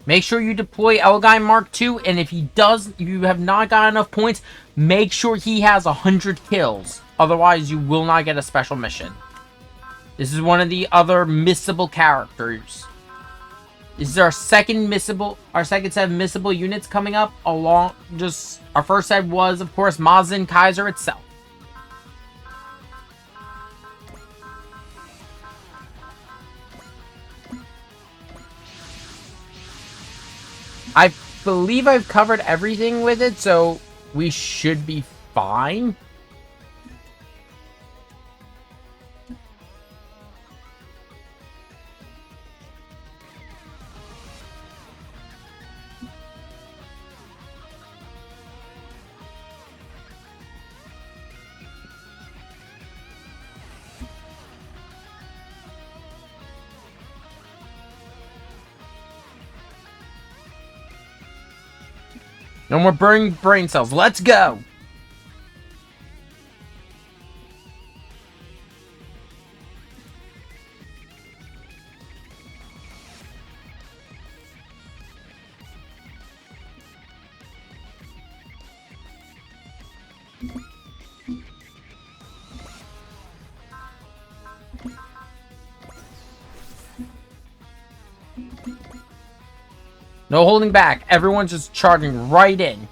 Make sure you deploy Elgai Mark II, and if he does, you have not got enough points, make sure he has 100 kills. Otherwise, you will not get a special mission. This is one of the other missable characters. This is our second set of missable units coming up along. Just our first set was, of course, Mazin Kaiser itself. I believe I've covered everything with it, so we should be fine. No more burning brain cells. Let's go! No holding back. Everyone's just charging right in.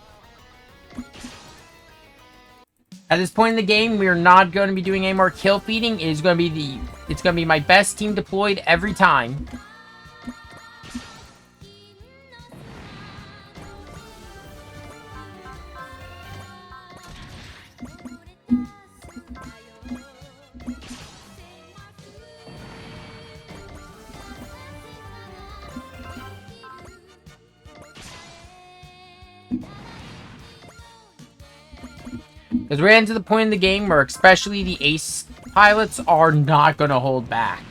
At this point in the game, we are not going to be doing any more kill feeding. It's going to be my best team deployed every time. Because we're getting to the point in the game where especially the ace pilots are not going to hold back.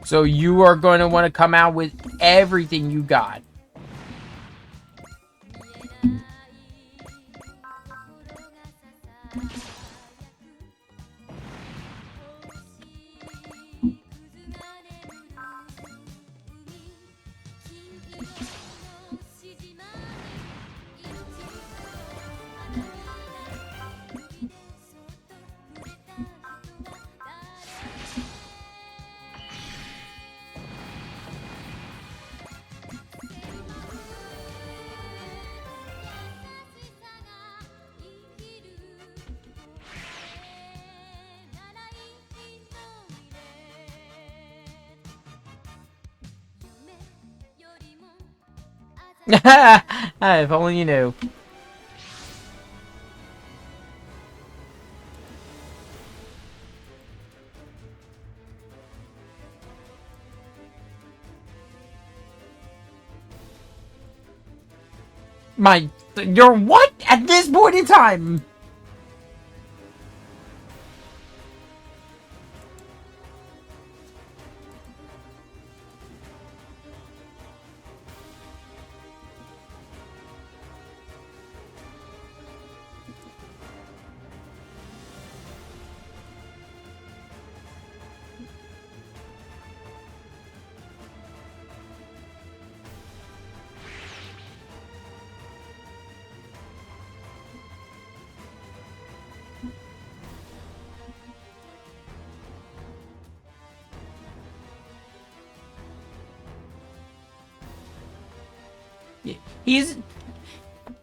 So you are going to want to come out with everything you got. If only you knew. You're what? At this point in time?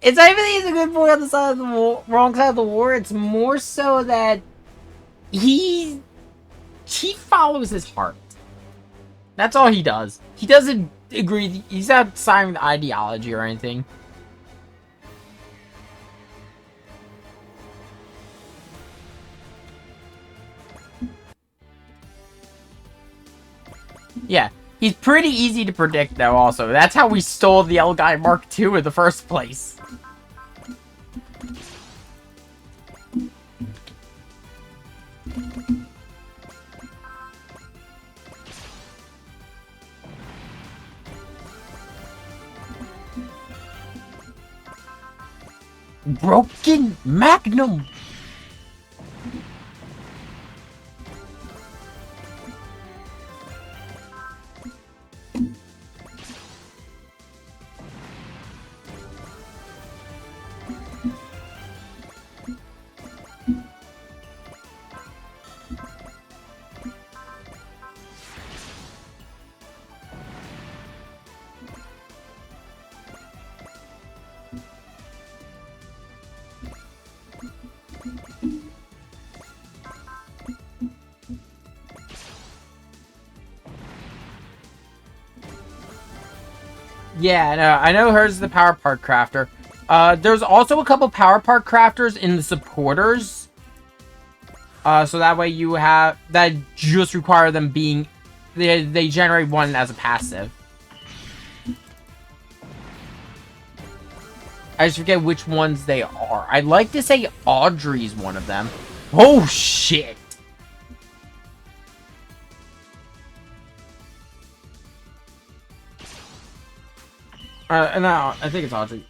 It's not even that he's a good boy on the side of the war, wrong side of the war. It's more so that he follows his heart. That's all he does. He doesn't agree. He's not signing the ideology or anything. Yeah. He's pretty easy to predict, though, also. That's how we stole the L-Guy Mark II in the first place. Broken Magnum! Yeah, no, I know hers is the power part crafter. There's also a couple power part crafters in the supporters. So that way you have... That just require them being... They generate one as a passive. I just forget which ones they are. I'd like to say Audrey's one of them. Oh, shit! No, I think it's Audrey.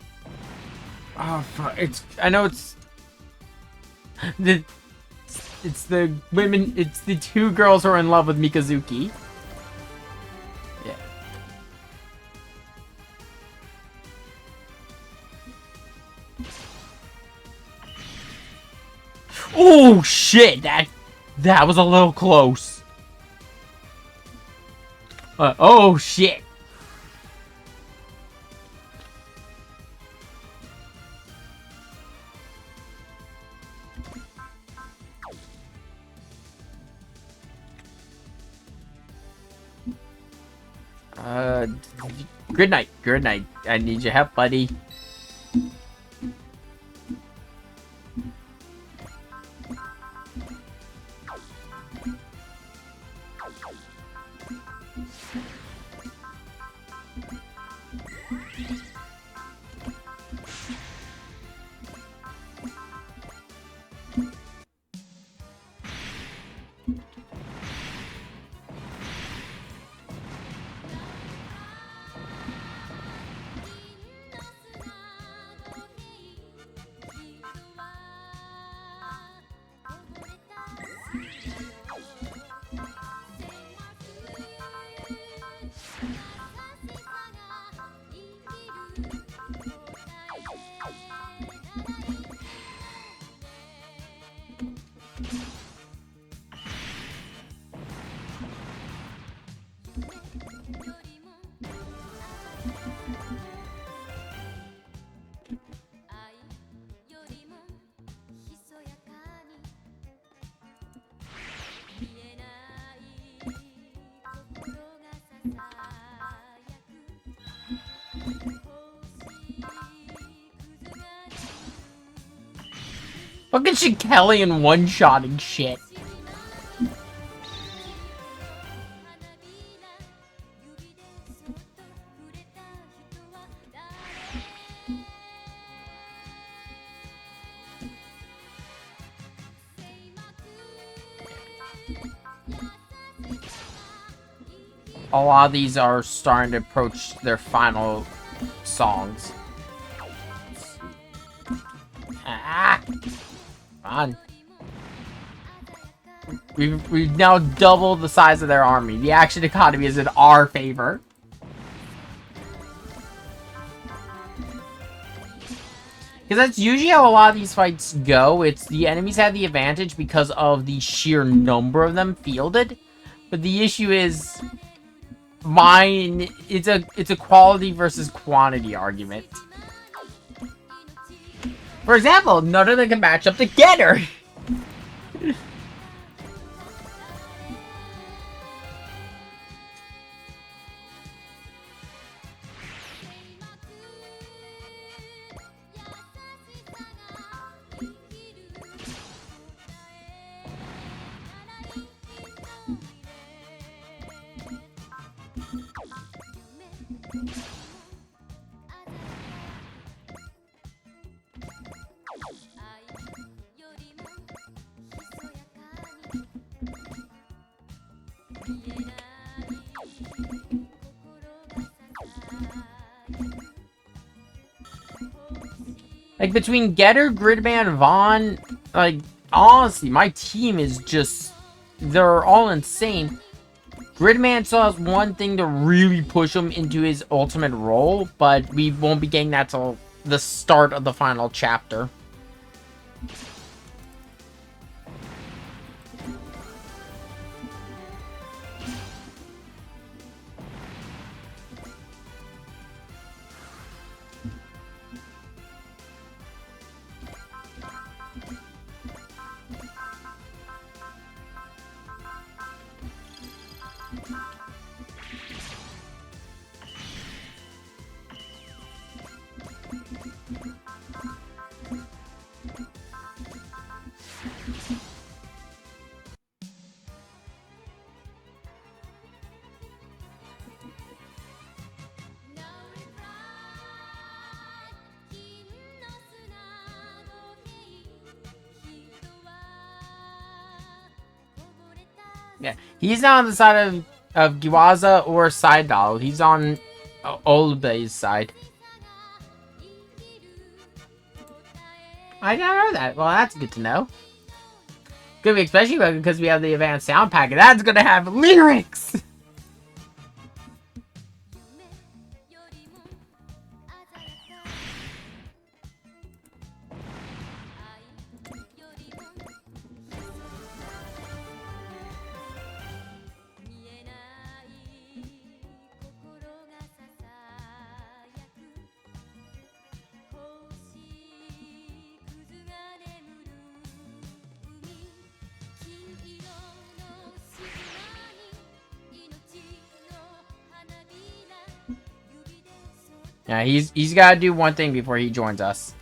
Oh, fuck. I know it's... It's the women... It's the two girls who are in love with Mikazuki. Yeah. Oh, shit! That was a little close. Oh, shit. Good night. Good night. I need your help, buddy. Fucking shit, Kelly and one-shotting shit. A lot of these are starting to approach their final songs. Ah! On. We've now doubled the size of their army. The action economy is in our favor. Because that's usually how a lot of these fights go. It's the enemies have the advantage because of the sheer number of them fielded. But the issue is it's a quality versus quantity argument. For example, none of them can match up to Getter. Like, between Getter, Gridman, Vaughn, like, honestly, my team is just, they're all insane. Gridman still has one thing to really push him into his ultimate role, but we won't be getting that till the start of the final chapter. Yeah, he's not on the side of Giwaza or Saidal. He's on Olbei's side. I didn't know that. Well, that's good to know. Good, especially because we have the advanced sound pack, and that's gonna have lyrics. Yeah, he's got to do one thing before he joins us.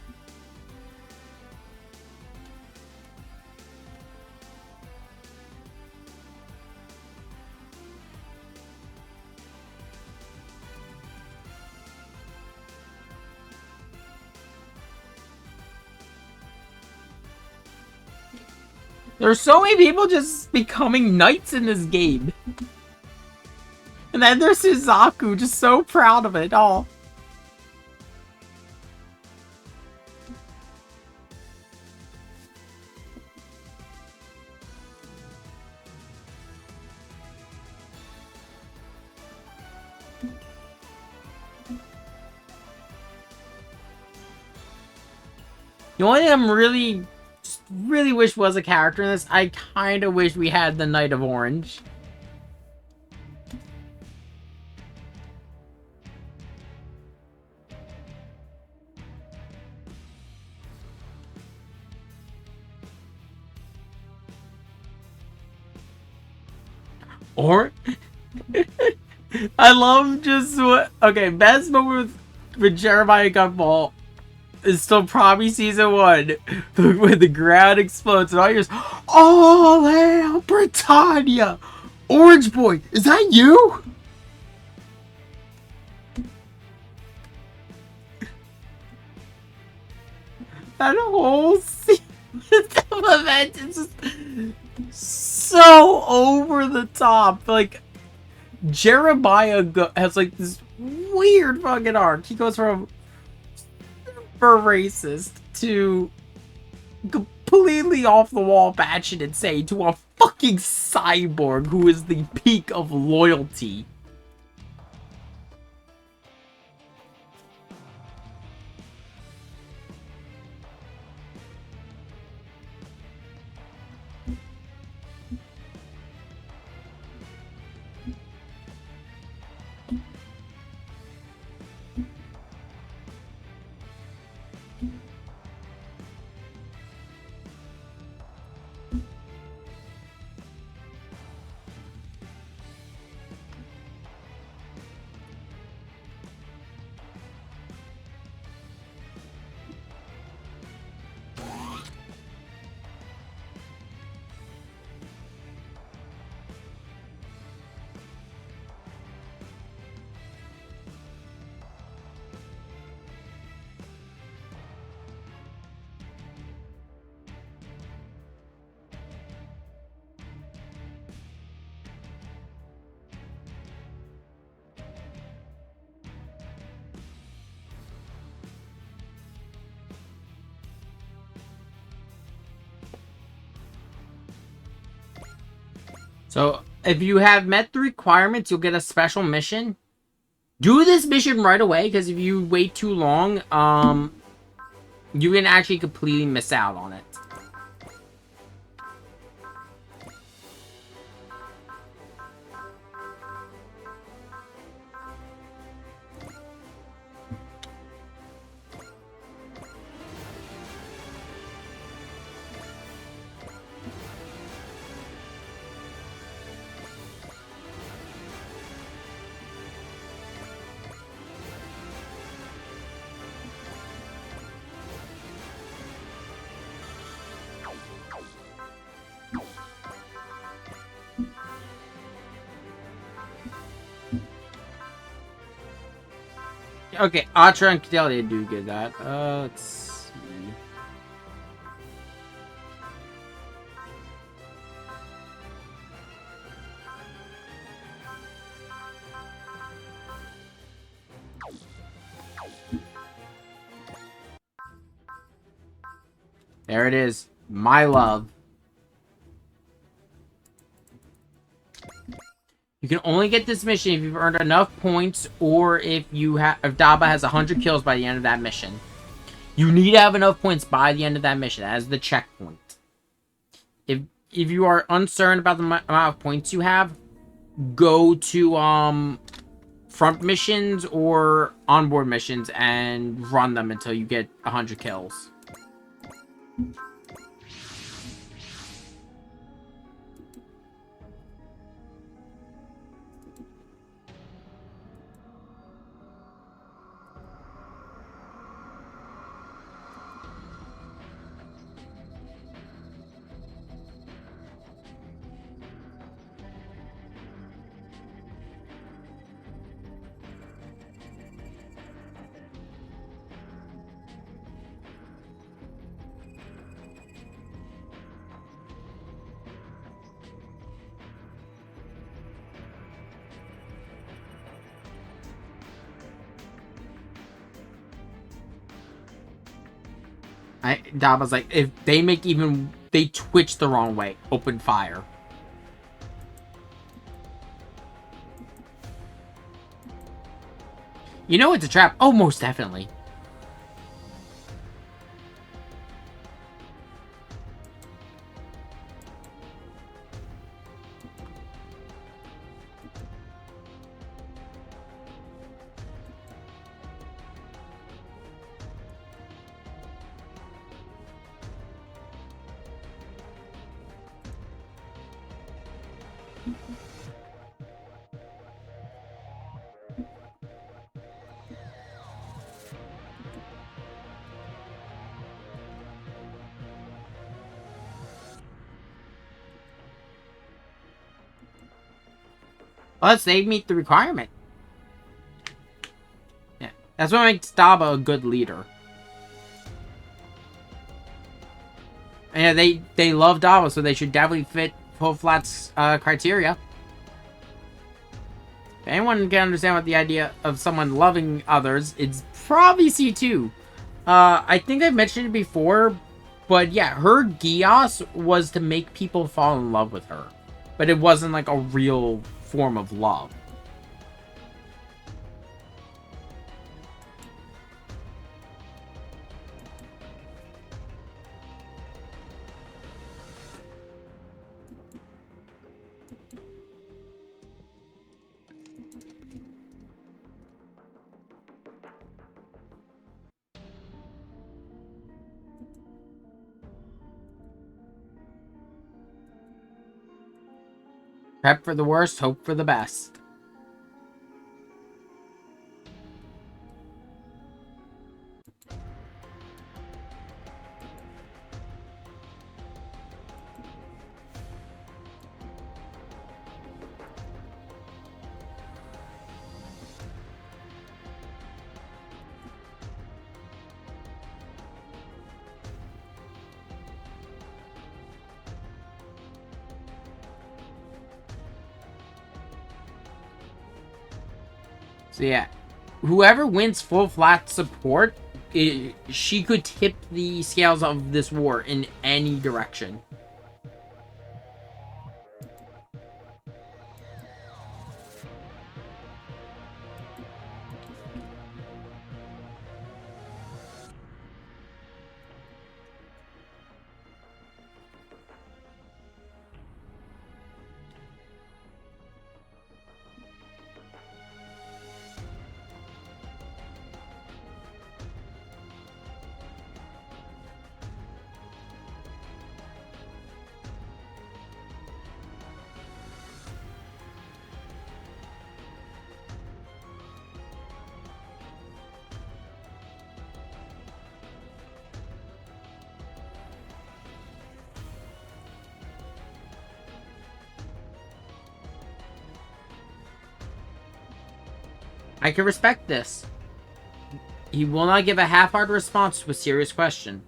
There's so many people just becoming knights in this game. And then there's Suzaku, just so proud of it all. The only thing I'm really wish was a character in this, I kind of wish we had the Knight of Orange. Or I love just what. Okay, best moment with Jeremiah Gumball is still probably season 1 when the ground explodes and all yours. All hail Britannia! Orange Boy, is that you? That whole scene of event is just so over the top. Like, Jeremiah has like this weird fucking arc. He goes from super racist to completely off the wall, batshit insane, to a fucking cyborg who is the peak of loyalty. So, if you have met the requirements, you'll get a special mission. Do this mission right away, because if you wait too long, you can actually completely miss out on it. Okay, Atra and Cadelia do get that. Let's see. There it is. My love. You can only get this mission if you've earned enough points, or if Daba has 100 kills by the end of that mission. You need to have enough points by the end of that mission. That is the checkpoint. If you are uncertain about the amount of points you have, go to front missions or onboard missions and run them until you get 100 kills. Daba's like, if they make even... They twitch the wrong way. Open fire. You know it's a trap. Oh, most definitely. Plus, they meet the requirement. Yeah, that's what makes Daba a good leader. And yeah, they love Daba, so they should definitely fit Full Flat's criteria. If anyone can understand what the idea of someone loving others, it's probably C2. I think I've mentioned it before, but yeah, her Gios was to make people fall in love with her. But it wasn't like a real form of love. Prep for the worst, hope for the best. So yeah, whoever wins Full Flat support, she could tip the scales of this war in any direction. I can respect this. He will not give a half-hearted response to a serious question.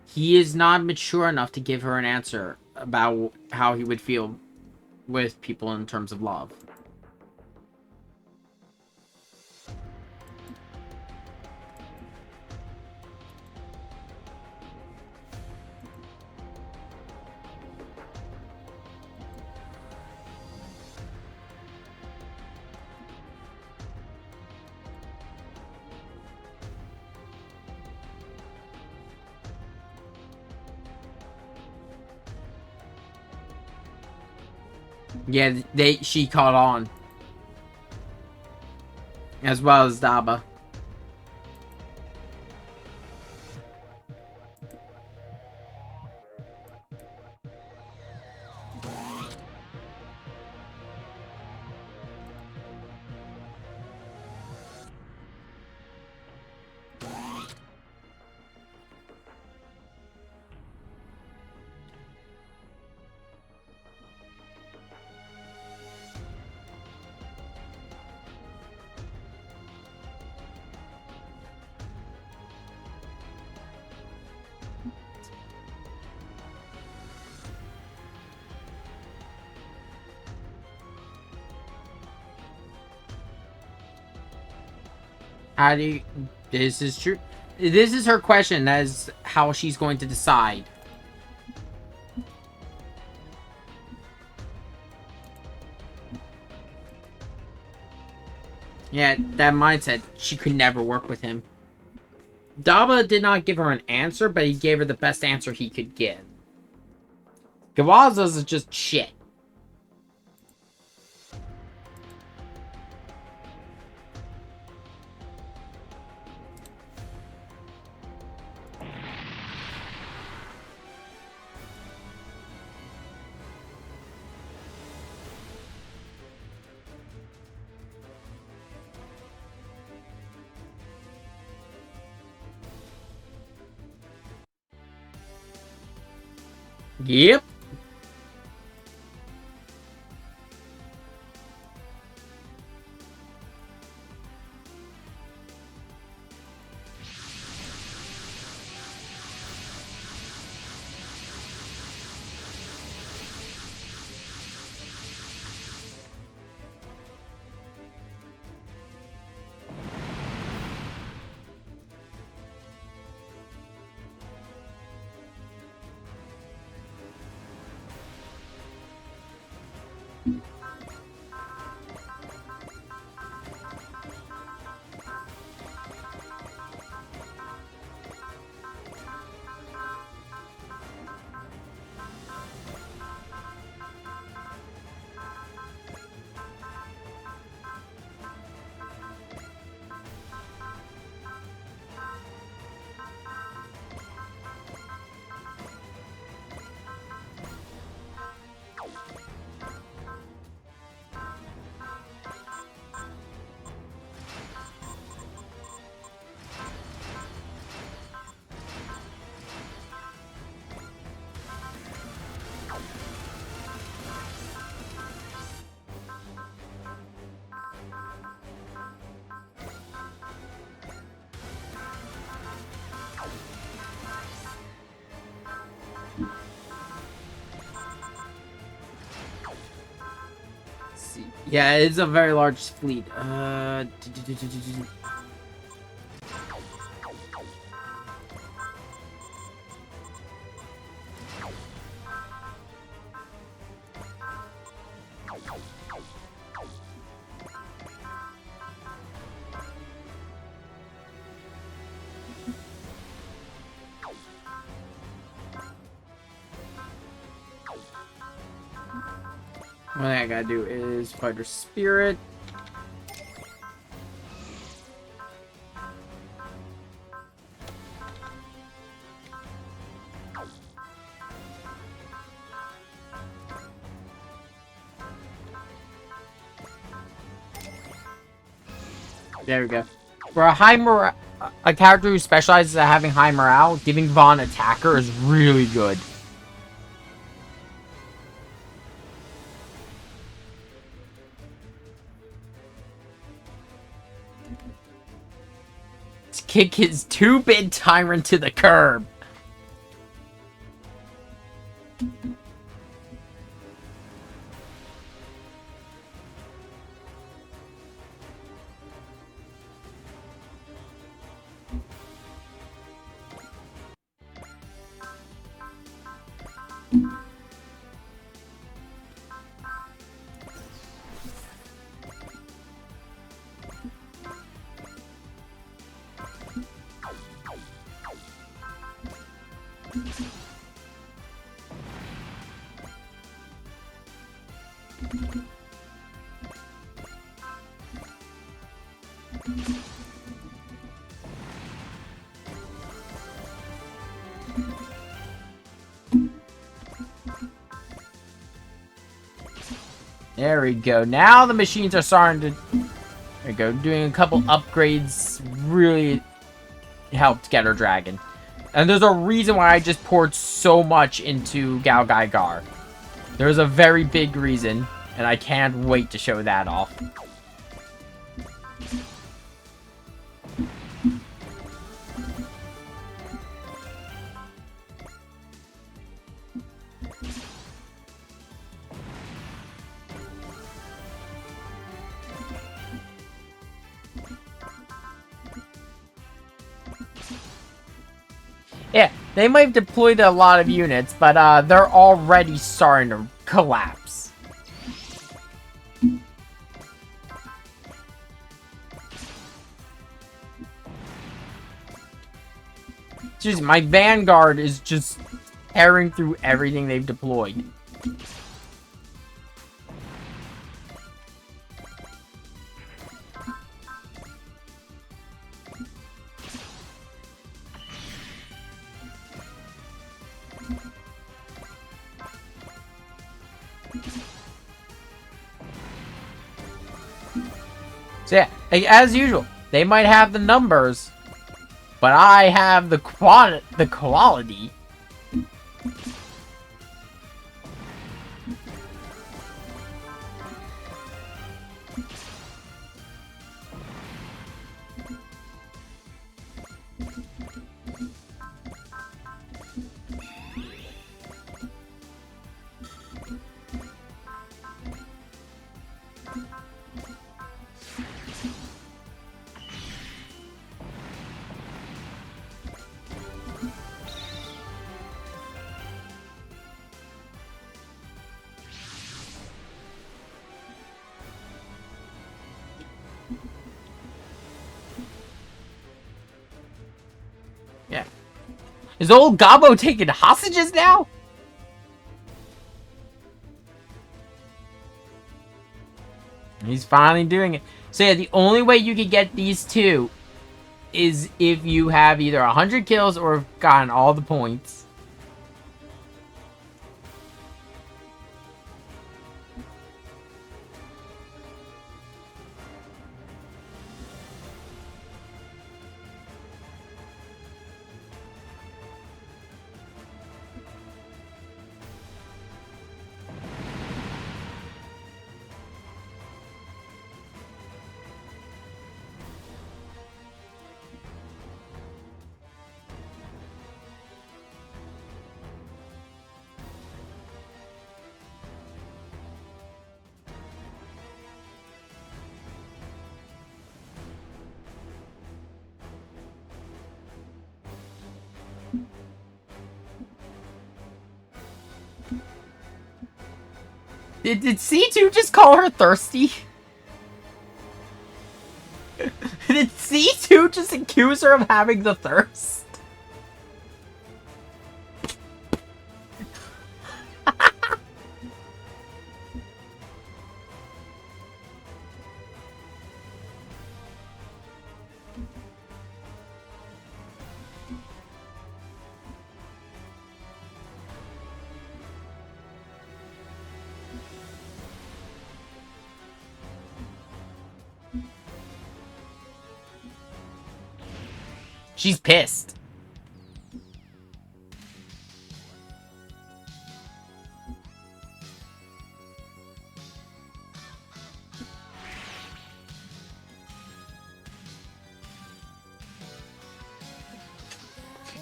He is not mature enough to give her an answer about how he would feel with people in terms of love. Yeah, she caught on. As well as Daba. How do you... This is true. This is her question. That is how she's going to decide. Yeah, that mindset. She could never work with him. Daba did not give her an answer, but he gave her the best answer he could give. Gawaza's is just shit. Yep. Yeah, it's a very large fleet. One thing I gotta do is Fighter Spirit. There we go. For a high morale, a character who specializes at having high morale, giving Vaughn attacker is really good. Let's kick his 2-bit tyrant to the curb. There we go. Now the machines are starting to... There we go. Doing a couple upgrades really helped get her dragon. And there's a reason why I just poured so much into GalGaiGar. There's a very big reason, and I can't wait to show that off. Yeah, they might have deployed a lot of units, but they're already starting to collapse. Jeez, my Vanguard is just tearing through everything they've deployed. So yeah, as usual, they might have the numbers, but I have the quality. Yeah. Is old Gabo taking hostages now? He's finally doing it. So yeah, the only way you could get these two is if you have either 100 kills or have gotten all the points. Did C2 just call her thirsty? Did C2 just accuse her of having the thirst? She's pissed.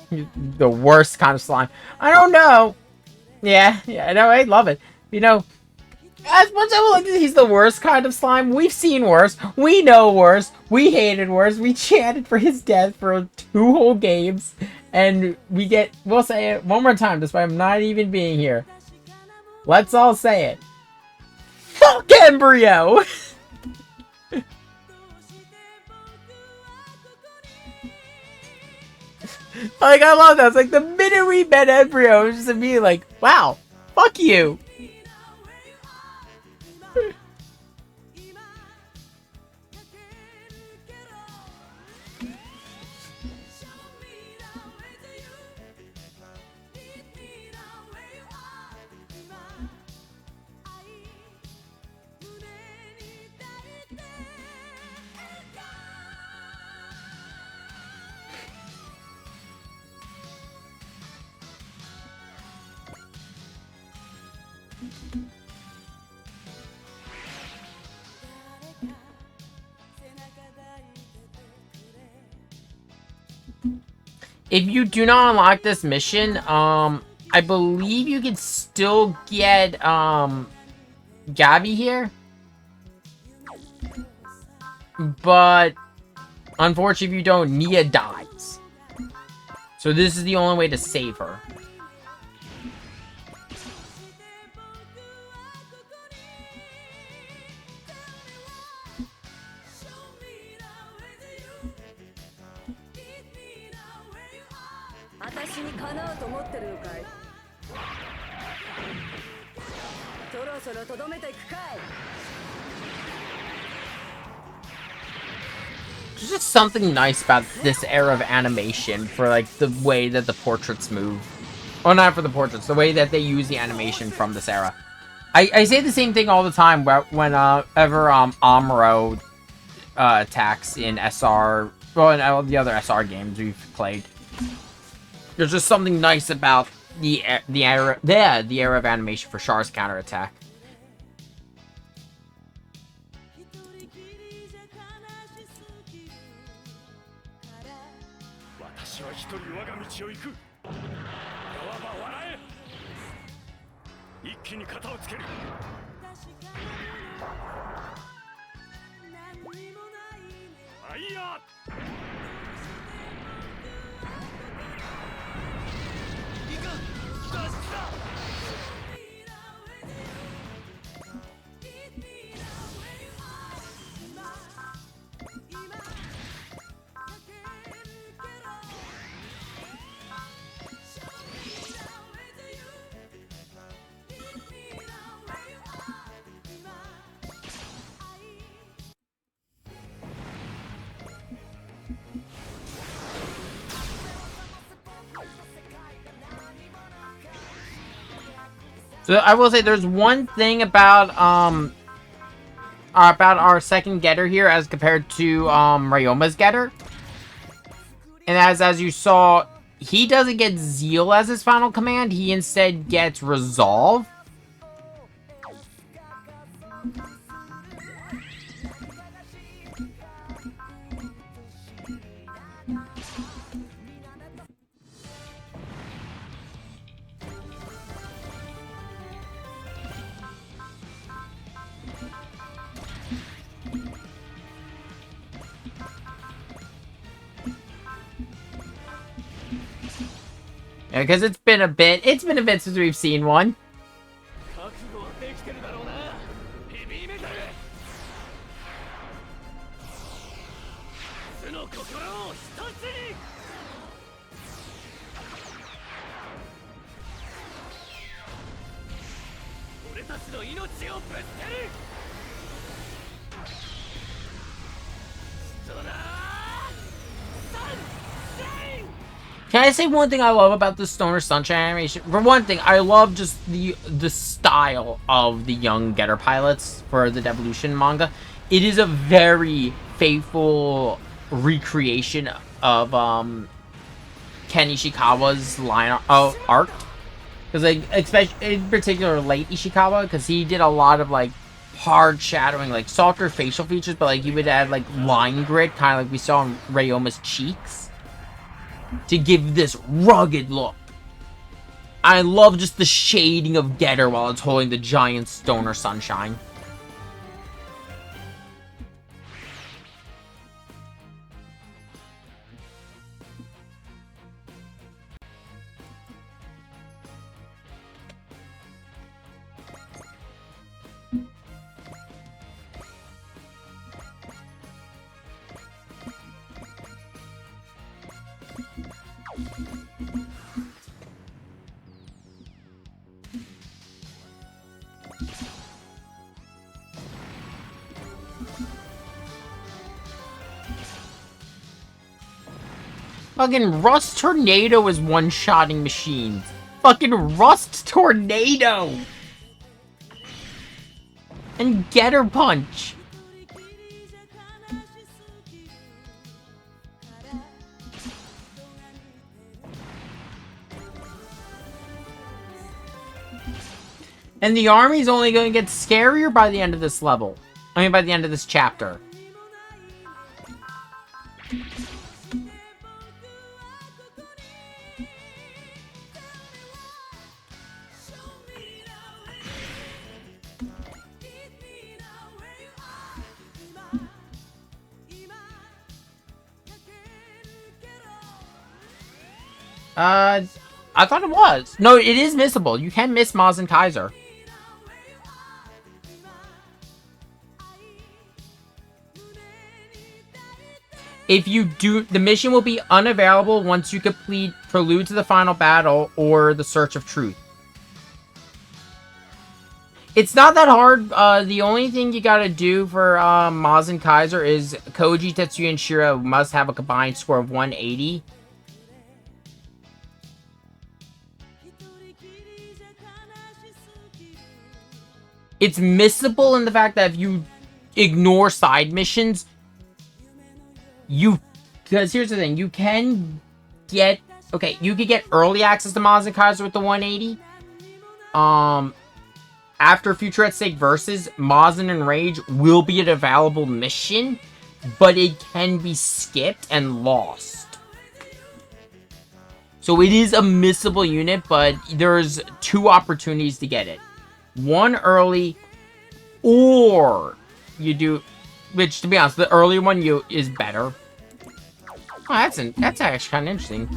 The worst kind of slime. I don't know. Yeah, I know. I love it. You know, as much as I like he's the worst kind of slime, we've seen worse. We know worse. We hated worse. We chanted for his death for 2 whole games. And we'll say it one more time, despite him not even being here. Let's all say it. Fuck Embryo! Like, I love that. It's like the minute we met Embryo, it was just me like, wow, fuck you. If you do not unlock this mission, I believe you can still get, Gabby here. But, unfortunately, if you don't, Nia dies. So this is the only way to save her. There's just something nice about this era of animation for, like, the way that the portraits move. Oh, not for the portraits, the way that they use the animation from this era. I say the same thing all the time whenever Amuro attacks in SR, well, in all the other SR games we've played. There's just something nice about the era of animation for Char's counterattack. So I will say there's one thing about our second getter here as compared to Ryoma's getter. And as you saw, he doesn't get Zeal as his final command, he instead gets Resolve. Yeah, because it's been a bit since we've seen one. Can I say one thing I love about the Stoner Sunshine animation? For one thing, I love just the style of the young Getter pilots for the Devolution manga. It is a very faithful recreation of Ken Ishikawa's line art. Because, like, especially in particular late Ishikawa, because he did a lot of, like, hard shadowing, like softer facial features, but like you would add like line grid, kind of like we saw on Ryoma's cheeks, to give this rugged look. I love just the shading of Getter while it's holding the giant Stoner Sunshine. Fucking Rust Tornado is one-shotting machines. Fucking Rust Tornado! And Getter Punch! And the army's only going to get scarier by the end of this level. I mean, by the end of this chapter. I thought it was. No, it is missable. You can miss Maz and Kaiser. If you do, the mission will be unavailable once you complete Prelude to the Final Battle or The Search of Truth. It's not that hard. The only thing you gotta do for Maz and Kaiser is Koji, Tetsuya, and Shira must have a combined score of 180. It's missable in the fact that if you ignore side missions, because here's the thing, you can get, okay, you could get early access to Maz and Kaiser with the 180. After Future at Stake Versus, Mazin and Rage will be an available mission, but it can be skipped and lost. So it is a missable unit, but there's 2 opportunities to get it. One early, or you do, which to be honest, the early one is better. Oh, that's actually kind of interesting.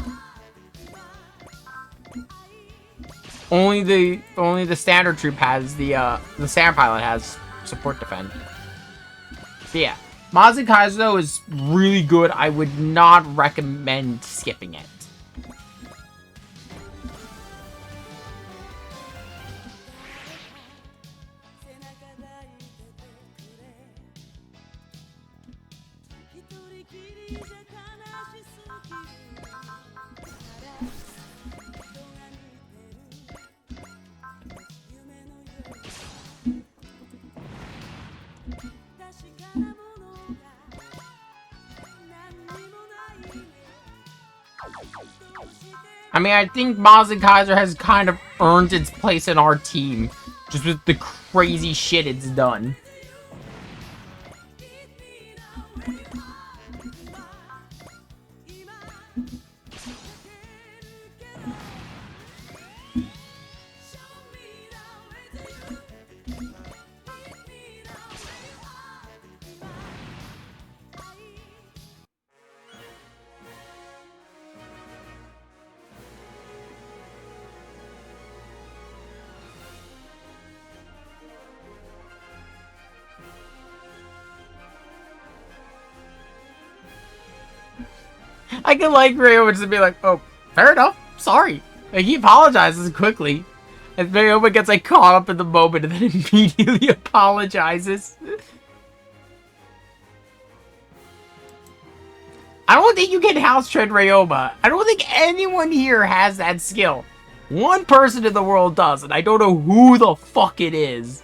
Only the standard troop has the Sand Pilot has support defend. But yeah, Maz and Kaiser though is really good. I would not recommend skipping it. I mean, I think Maz and Kaiser has kind of earned its place in our team, just with the crazy shit it's done. I could like Ryoma just be like, oh, fair enough, sorry. Like, he apologizes quickly. And Ryoma gets like caught up in the moment and then immediately apologizes. I don't think you can house trade Ryoma. I don't think anyone here has that skill. One person in the world does, and I don't know who the fuck it is.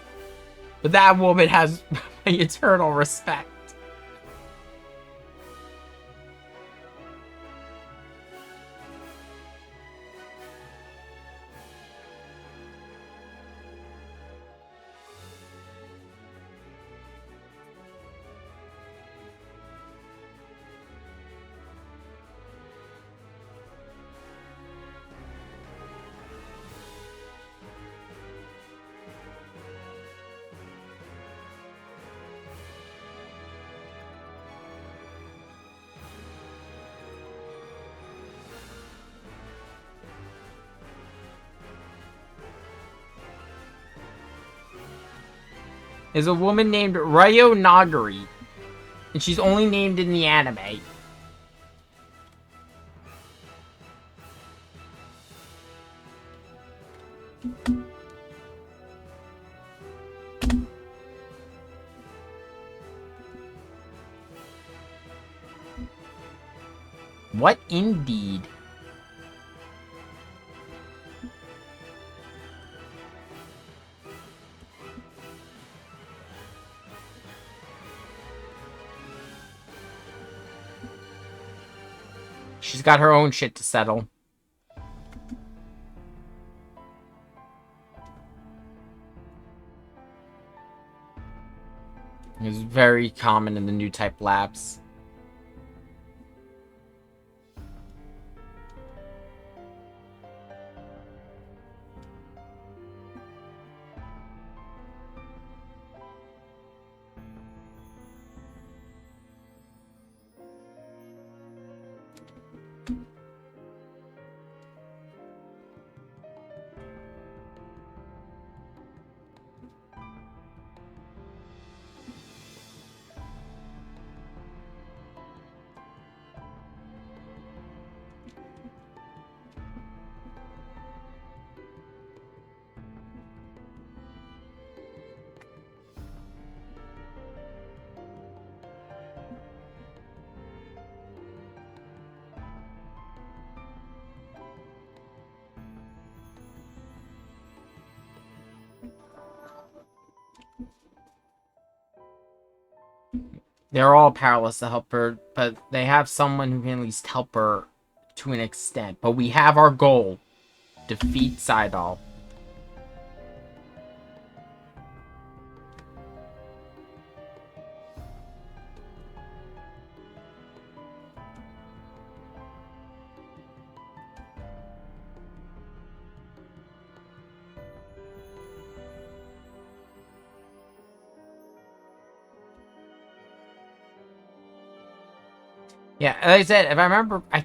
But that woman has my eternal respect. Is a woman named Ryo Nagari, and she's only named in the anime. What indeed? She's got her own shit to settle. It's very common in the new type labs. They're all powerless to help her, but they have someone who can at least help her to an extent. But we have our goal. Defeat Sidol. Yeah, like I said, if I remember, I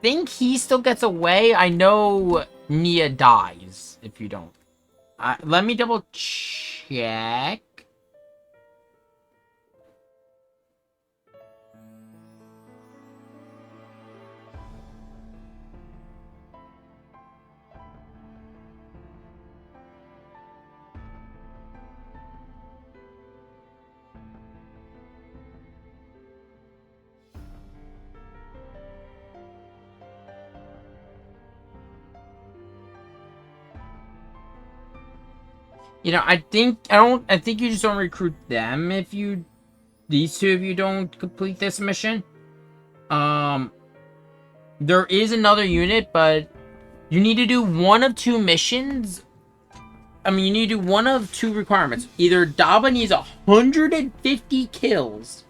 think he still gets away. I know Nia dies if you don't. Let me double check. You know, I think you just don't recruit them if these two of you don't complete this mission. There is another unit, but you need to do one of two missions. I mean, you need to do one of two requirements. Either Daba needs 150 kills,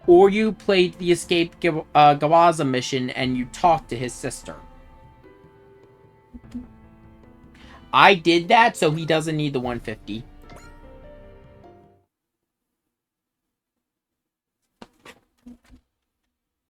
or you played the Escape Gawaza mission and you talk to his sister. I did that, so he doesn't need the 150.